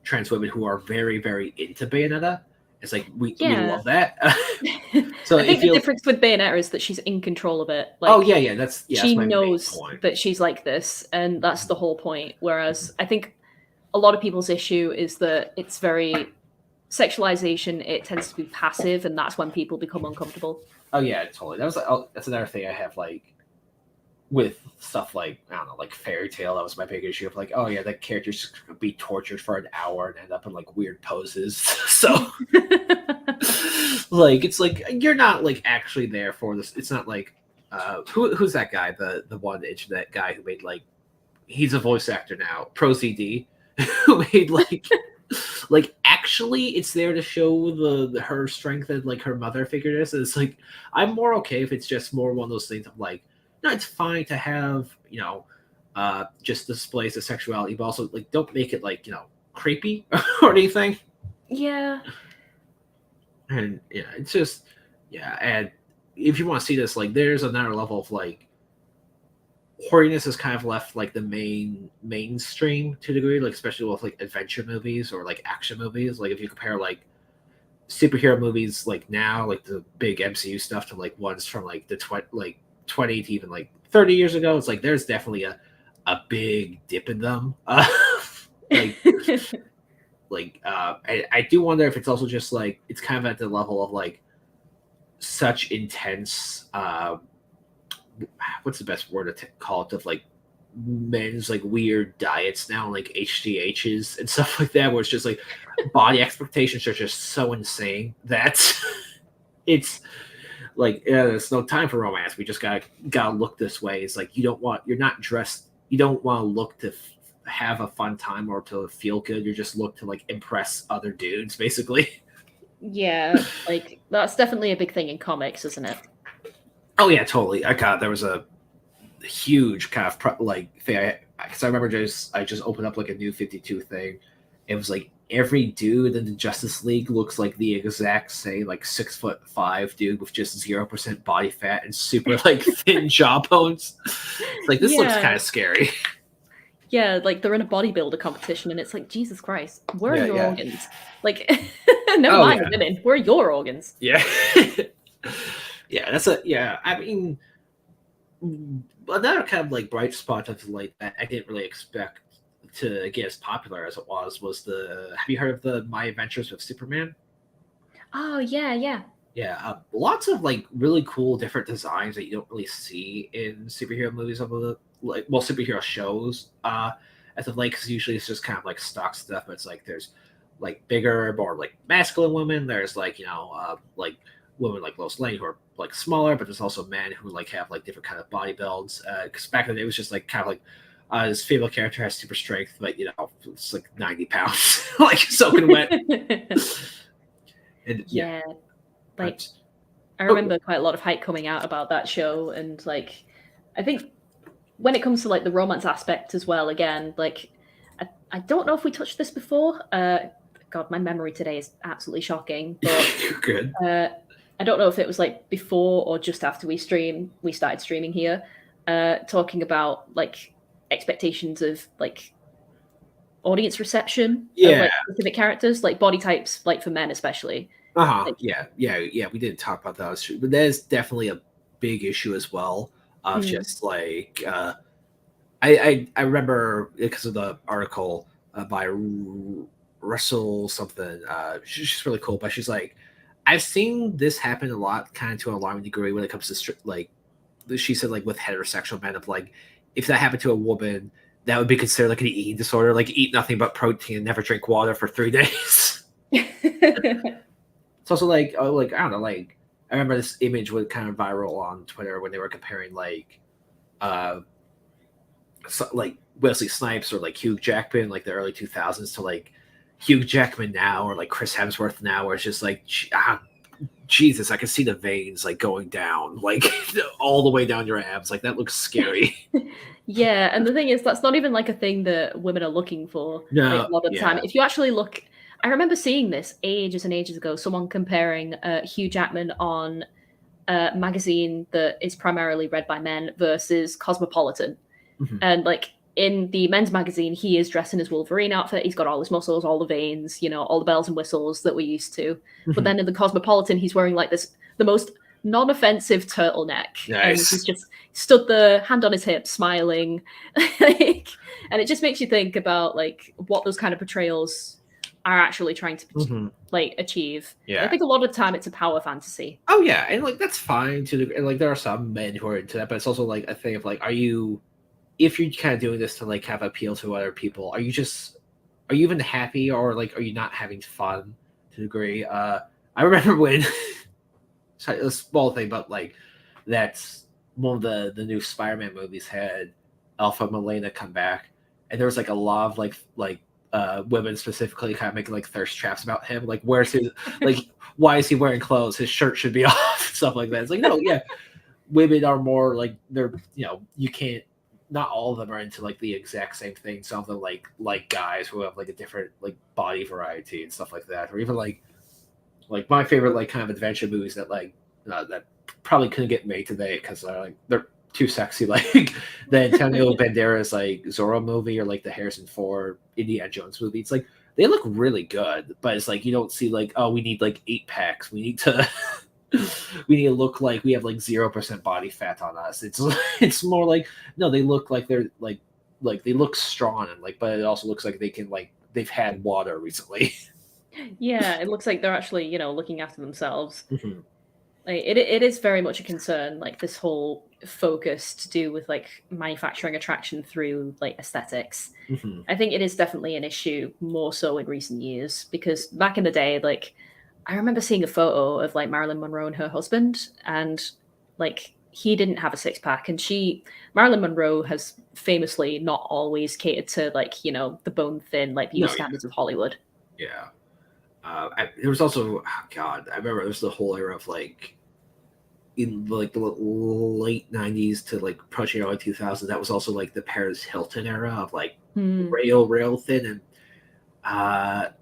trans women who are very very into Bayonetta. It's like we Yeah. love that. So I think it the feels, difference with Bayonetta is that she's in control of it. Like, oh yeah, that's she my main knows point. that she's like this, and that's the whole point. Whereas I think a lot of people's issue is that it's very sexualization. It tends to be passive, and that's when people become uncomfortable. Oh yeah, totally. That was that's another thing I have like with stuff like, I don't know, like Fairy Tale. That was my big issue of like, oh yeah, that character's just gonna be tortured for an hour and end up in like weird poses. So like it's like you're not like actually there for this. It's not like who's that guy, the one internet guy who made like, he's a voice actor now, ProZD, who made like actually it's there to show the her strength and like her mother figure is. It's like I'm more okay if it's just more one of those things of like, no, it's fine to have, just displays of sexuality, but also like don't make it like, creepy or anything. Yeah. And yeah, it's just, yeah. And if you want to see this, like there's another level of like horniness is kind of left like the mainstream to a degree, like especially with like adventure movies or like action movies. Like if you compare like superhero movies like now, like the big MCU stuff, to like ones from like the 20 to even like 30 years ago, it's like there's definitely a big dip in them. Like I do wonder if it's also just like it's kind of at the level of like such intense what's the best word to call it, of like men's like weird diets now, like HGHs and stuff like that, where it's just like body expectations are just so insane that it's like, yeah, there's no time for romance. We just gotta look this way. It's like you're not dressed. You don't want to look to have a fun time or to feel good. You just look to like impress other dudes, basically. Yeah, like that's definitely a big thing in comics, isn't it? Oh yeah, totally. There was a huge kind of like thing. Because I remember I just opened up like a new 52 thing. It was like every dude in the Justice League looks like the exact same like 6'5" dude with just 0% body fat and super like thin jawbones. It's like this looks kind of scary. Yeah, like they're in a bodybuilder competition, and it's like, Jesus Christ, where are your organs? Like, never mind women, where are your organs? Yeah. Yeah, I mean, another kind of like bright spot of like that I didn't really expect to get as popular as it was have you heard of the My Adventures with Superman? Oh yeah. Yeah, lots of like really cool different designs that you don't really see in superhero movies, superhero shows. As of like, because usually it's just kind of like stock stuff, but it's like there's like bigger, more like masculine women. There's like like women like Lois Lane who are like smaller, but there's also men who like have like different kind of body builds. Because back then it was just like kind of like this female character has super strength, but it's like 90 pounds, like soaking wet. And yeah. Like, I remember quite a lot of hype coming out about that show, and like, I think when it comes to like the romance aspect as well, again, like, I don't know if we touched this before. God, my memory today is absolutely shocking. But you're good. I don't know if it was like before or just after we started streaming here, talking about like expectations of like audience reception of like specific characters, like body types, like for men especially. Like, yeah. We didn't talk about that, but that is definitely a big issue as well. Of just like I remember because of the article by Russell something. She's really cool, but she's like, I've seen this happen a lot, kind of to an alarming degree when it comes to like, she said like with heterosexual men, of like if that happened to a woman, that would be considered like an eating disorder, like eat nothing but protein and never drink water for 3 days. It's also like, oh, like I don't know, like I remember this image went kind of viral on Twitter when they were comparing like like Wesley Snipes or like Hugh Jackman like the early 2000s to like Hugh Jackman now or like Chris Hemsworth now, where it's just like Jesus, I can see the veins like going down like all the way down your abs. Like that looks scary. Yeah, and the thing is, that's not even like a thing that women are looking for. No, like, a lot of the time. If you actually look, I remember seeing this ages and ages ago. Someone comparing Hugh Jackman on a magazine that is primarily read by men versus Cosmopolitan, and like in the men's magazine, he is dressed in his Wolverine outfit. He's got all his muscles, all the veins, all the bells and whistles that we're used to. But then in the Cosmopolitan, he's wearing like the most non-offensive turtleneck. Nice. And he's just stood there, hand on his hip, smiling. And it just makes you think about like what those kind of portrayals are actually trying to like achieve. Yeah. I think a lot of the time it's a power fantasy. Oh yeah, and like that's fine too. And like there are some men who are into that, but it's also like a thing of like, if you're kind of doing this to like have appeal to other people, are you even happy, or like are you not having fun to a degree? I remember when sorry, a small thing, but like that's one of the new Spider-Man movies had Alpha Milena come back, and there was like a lot of like women specifically kind of making like thirst traps about him, like where's his like why is he wearing clothes, his shirt should be off, stuff like that. It's like, no, yeah, women are more like they're you can't, not all of them are into like the exact same thing. Some of them like guys who have like a different like body variety and stuff like that, or even like my favorite like kind of adventure movies that like that probably couldn't get made today because they're too sexy, like the Antonio Banderas like Zorro movie, or like the Harrison Ford Indiana Jones movie. It's like they look really good, but it's like you don't see like, oh, we need like 8-packs, we need to look like we have like 0% body fat on us. It's more like, no, they look like they're like they look strong, and like, but it also looks like they can like they've had water recently. Yeah, it looks like they're actually looking after themselves. Like, it is very much a concern, like this whole focus to do with like manufacturing attraction through like aesthetics. I think it is definitely an issue, more so in recent years, because back in the day, like I remember seeing a photo of like Marilyn Monroe and her husband, and like he didn't have a 6-pack, and Marilyn Monroe has famously not always catered to like the bone thin like beauty standards of Hollywood. Yeah. There was also, oh God, I remember there's the whole era of like in like the late 90s to like approaching early 2000s. That was also like the Paris Hilton era of like rail thin, and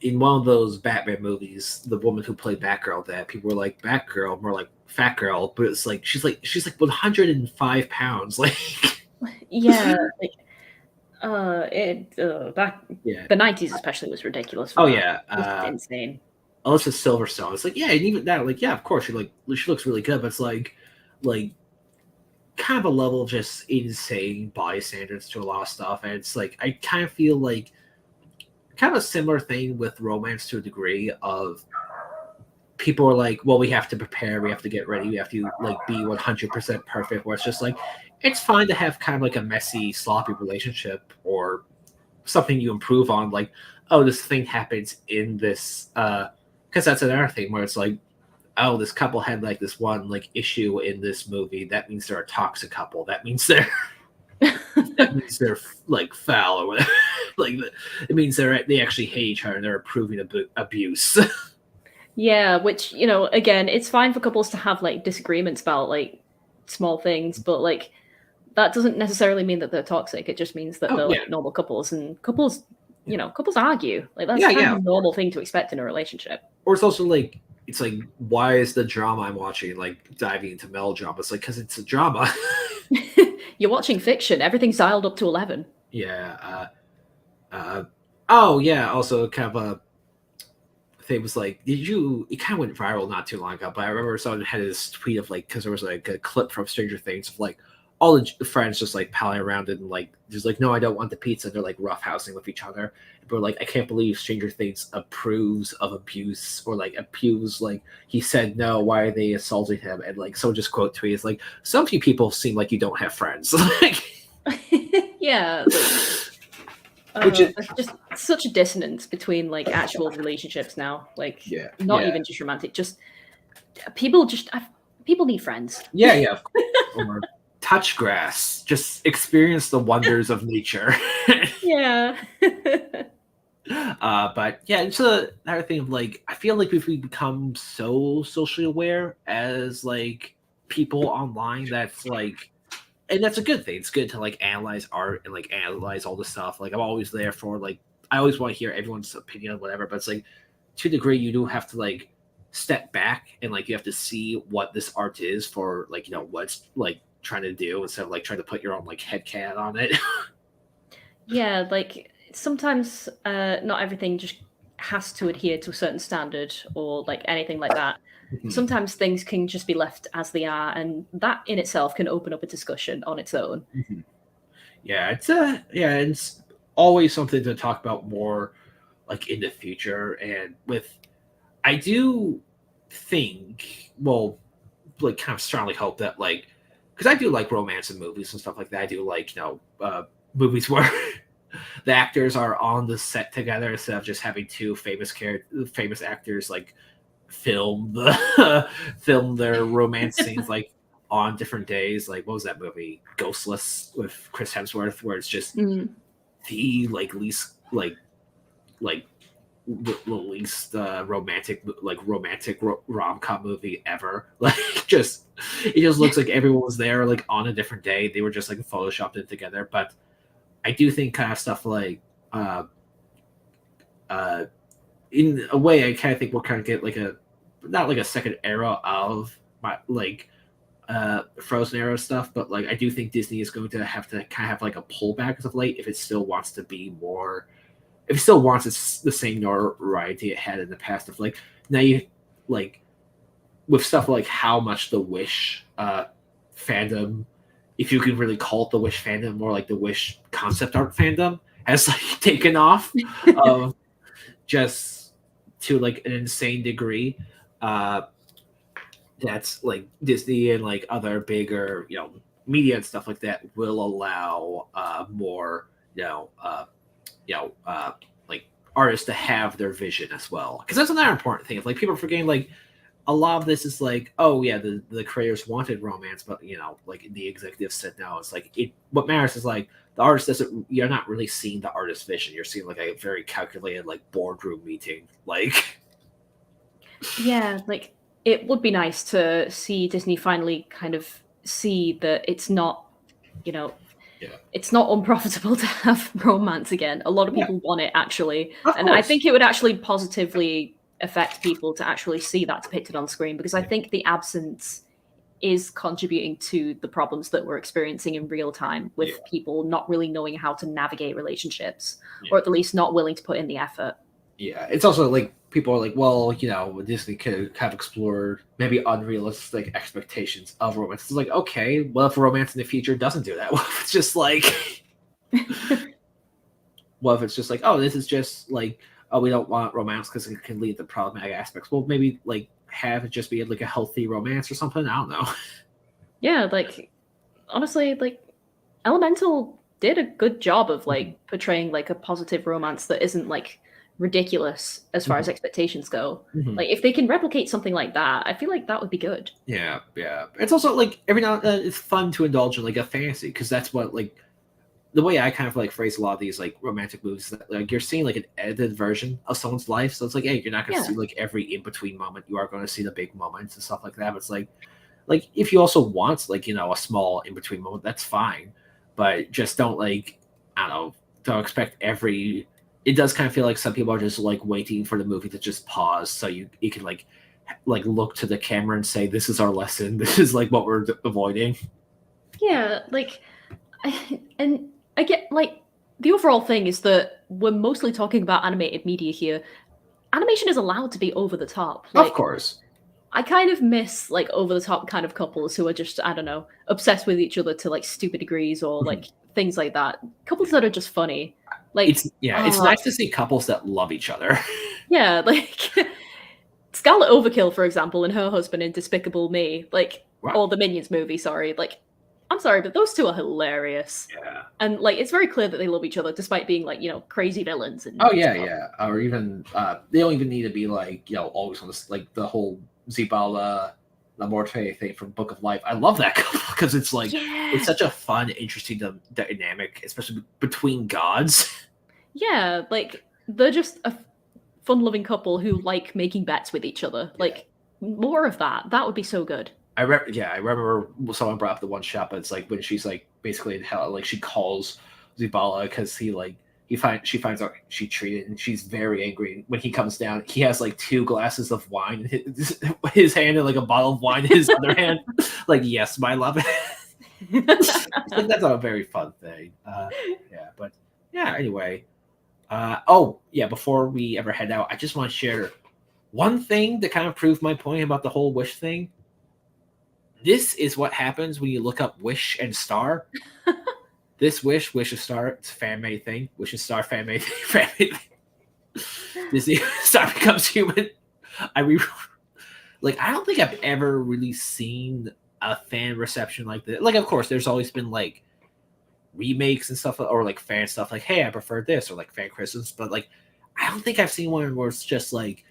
in one of those Batman movies, the woman who played Batgirl, that people were like, Batgirl, more like fat girl, but it's like she's like 105 pounds, like yeah, like back the 90s especially was ridiculous. Oh that. yeah, It was insane. Alyssa Silverstone. It's like, yeah, and even that, like, yeah, of course, she looks really good, but it's like kind of a level of just insane body standards to a lot of stuff, and it's like I kind of feel like kind of a similar thing with romance to a degree of people are like, well, we have to prepare, we have to get ready, we have to like be 100% perfect, where it's just like it's fine to have kind of like a messy, sloppy relationship or something you improve on, like, oh, this thing happens in this because that's another thing where it's like, oh, this couple had like this one like issue in this movie, that means they're a toxic couple, that means they're like foul or whatever. Like it means they actually hate each other and they're approving abuse. Yeah, which again, it's fine for couples to have like disagreements about like small things, but like that doesn't necessarily mean that they're toxic. It just means that they're like normal couples, and couples argue. Like that's kind of a normal thing to expect in a relationship. Or it's also like, it's like, why is the drama I'm watching like diving into melodrama? It's like, because it's a drama. You're watching fiction. Everything's dialed up to 11. Yeah. Oh yeah. Also, kind of a thing was like, it kind of went viral not too long ago, but I remember someone had this tweet of like, because there was like a clip from Stranger Things of like all the friends just like palling around it and like just like, no, I don't want the pizza. They're like roughhousing with each other. But like, I can't believe Stranger Things approves of abuse, or like approves, like he said no, why are they assaulting him? And like someone just quote tweets like, some few people seem like you don't have friends. Like yeah. Which is There's just such a dissonance between like actual relationships now. Like, yeah, not yeah, even just romantic. Just people. People need friends. yeah, yeah. Of course. Or touch grass, just experience the wonders of nature. Yeah. But yeah, it's another thing of like I feel like if we become so socially aware as like people online, that's like, and that's a good thing. It's good to like analyze art and like analyze all the stuff. Like I'm always there for like I always want to hear everyone's opinion on whatever, but it's like to a degree you do have to like step back and like you have to see what this art is for like what's like trying to do instead of like trying to put your own like headcanon on it. Yeah, like sometimes not everything just has to adhere to a certain standard or like anything like that. Sometimes things can just be left as they are, and that in itself can open up a discussion on its own. Yeah, it's always something to talk about more like in the future. And with I do think, well, like kind of strongly hope that like because I do like romance in movies and stuff like that. I do like movies where the actors are on the set together instead of just having two famous actors like film film their romance scenes like on different days. Like what was that movie, Ghostless, with Chris Hemsworth, where it's just Mm. the like least like the least romantic rom-com movie ever. Like just it just looks like everyone was there like on a different day. They were just like photoshopped it together. But I do think kind of stuff like uh in a way I kind of think we'll kind of get like a not like a second era of my like Frozen era stuff, but like I do think Disney is going to have kind of have like a pullback as of late if it still wants to be more, if it still wants the same notoriety it had in the past. Of like now you like with stuff like how much the Wish fandom, if you can really call it the Wish fandom, more like the Wish concept art fandom has like taken off, just to like an insane degree. That's like Disney and like other bigger, media and stuff like that will allow more, like artists to have their vision as well. Because that's another important thing. If like people are forgetting, like a lot of this is like, oh yeah, the creators wanted romance, but like the executives said no. It's like what matters is like the artist doesn't. You're not really seeing the artist's vision. You're seeing like a very calculated like boardroom meeting, like. Yeah, like it would be nice to see Disney finally kind of see that it's not, you know, Yeah. it's not unprofitable to have romance again. A lot of people want it actually, Of and I course. think it would actually positively affect people to actually see that depicted on screen because I think the absence is contributing to the problems that we're experiencing in real time with people not really knowing how to navigate relationships or at the least not willing to put in the effort. Yeah, it's also like people are like, well, Disney could have explored maybe unrealistic expectations of romance. It's like, okay, well, if romance in the future doesn't do that, well, if it's just like, well, if it's just like, oh, this is just like, oh, we don't want romance because it can lead to problematic aspects. Well, maybe like have it just be like a healthy romance or something. I don't know. Yeah, like honestly, like Elemental did a good job of like portraying like a positive romance that isn't like ridiculous as far as expectations go. Like if they can replicate something like that, I feel like that would be good. Yeah. It's also like every now and then it's fun to indulge in like a fantasy because that's what like the way I kind of like phrase a lot of these like romantic movies. That, like you're seeing like an edited version of someone's life, so it's like, hey, you're not going to see like every in between moment. You are going to see the big moments and stuff like that. But it's like if you also want like a small in between moment, that's fine, but just don't like I don't know, don't expect every. It does kind of feel like some people are just like waiting for the movie to just pause so you can like look to the camera and say, this is our lesson. This is like what we're avoiding. Yeah, like, and I get like the overall thing is that we're mostly talking about animated media here. Animation is allowed to be over the top. Like, Of course. I kind of miss like over the top kind of couples who are just, I don't know, obsessed with each other to like stupid degrees or like things like that. Couples that are just funny. Like it's nice to see couples that love each other. Yeah, like Scarlet Overkill, for example, and her husband in Despicable Me, like or the Minions movie, sorry, like I'm sorry, but those two are hilarious. Yeah. And like it's very clear that they love each other despite being like, crazy villains and Oh yeah, stuff. yeah. Or even they don't even need to be like always on this like the whole Zibala La Morte thing from Book of Life. I love that because it's like Yeah. it's such a fun, interesting dynamic, especially between gods. Yeah, like they're just a fun-loving couple who like making bets with each other. Yeah. Like more of that. That would be so good. I remember someone brought up the one shot, but it's like when she's like basically in hell, like she calls Zubala because she finds out she treated, and she's very angry. When he comes down, he has like 2 glasses of wine in his hand and like a bottle of wine in his other hand. Like, yes, my love. Like, that's a very fun thing. Yeah, but yeah. Anyway, before we ever head out, I just want to share one thing to kind of prove my point about the whole Wish thing. This is what happens when you look up Wish and Star. This Wish and Star, it's a fan-made thing. Wish and Star, fan-made thing. Disney Star becomes human. I don't think I've ever really seen a fan reception like this. Like, of course, there's always been like remakes and stuff, or like fan stuff, like, hey, I prefer this, or like fan criticisms. But like, I don't think I've seen one where it's just like,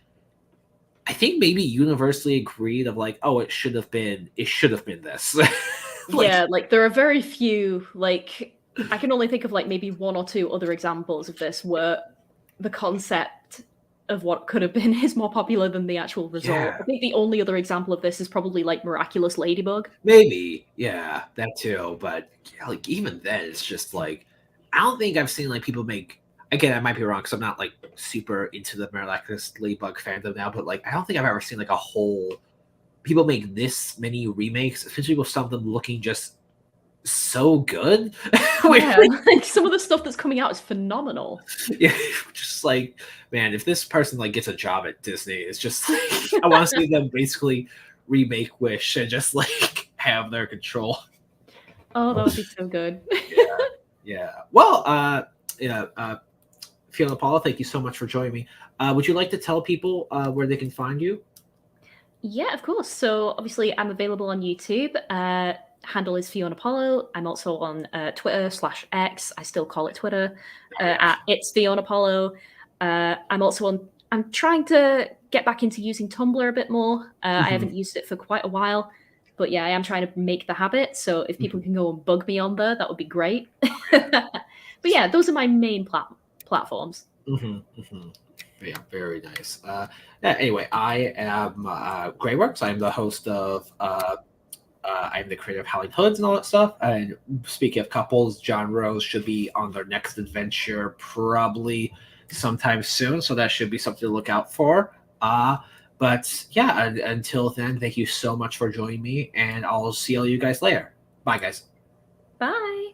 I think maybe universally agreed of like, oh, it should have been this. Yeah, like there are very few, like I can only think of like maybe 1 or 2 other examples of this where the concept of what could have been is more popular than the actual result. Yeah. I think the only other example of this is probably like Miraculous Ladybug. Maybe, yeah, that too. But yeah, like even then, it's just like I don't think I've seen like people make. Again, I might be wrong because I'm not like super into the Miraculous Ladybug fandom now. But like, I don't think I've ever seen like a whole people make this many remakes, especially with some of them looking just so good. Yeah, like some of the stuff that's coming out is phenomenal. Yeah, just like, man, if this person like gets a job at Disney, it's just like, I want to see them basically remake Wish and just like have their control. Oh, that would be so good. Yeah. Well, Fiona Paula, thank you so much for joining me. Would you like to tell people where they can find you? Yeah, of course. So obviously I'm available on YouTube. Handle is Fiona Apollo. I'm also on Twitter/X. I still call it Twitter. At It's Fiona Apollo. I'm trying to get back into using Tumblr a bit more. I haven't used it for quite a while. But yeah, I am trying to make the habit. So if people can go and bug me on there, that would be great. But yeah, those are my main platforms. Yeah, very nice. Anyway, I am Greyworks. I'm the host of I'm the creator of Howling Hoods and all that stuff. And speaking of couples, John Rose should be on their next adventure probably sometime soon, so that should be something to look out for. But yeah, until then, thank you so much for joining me, and I'll see all you guys later. Bye, guys. Bye.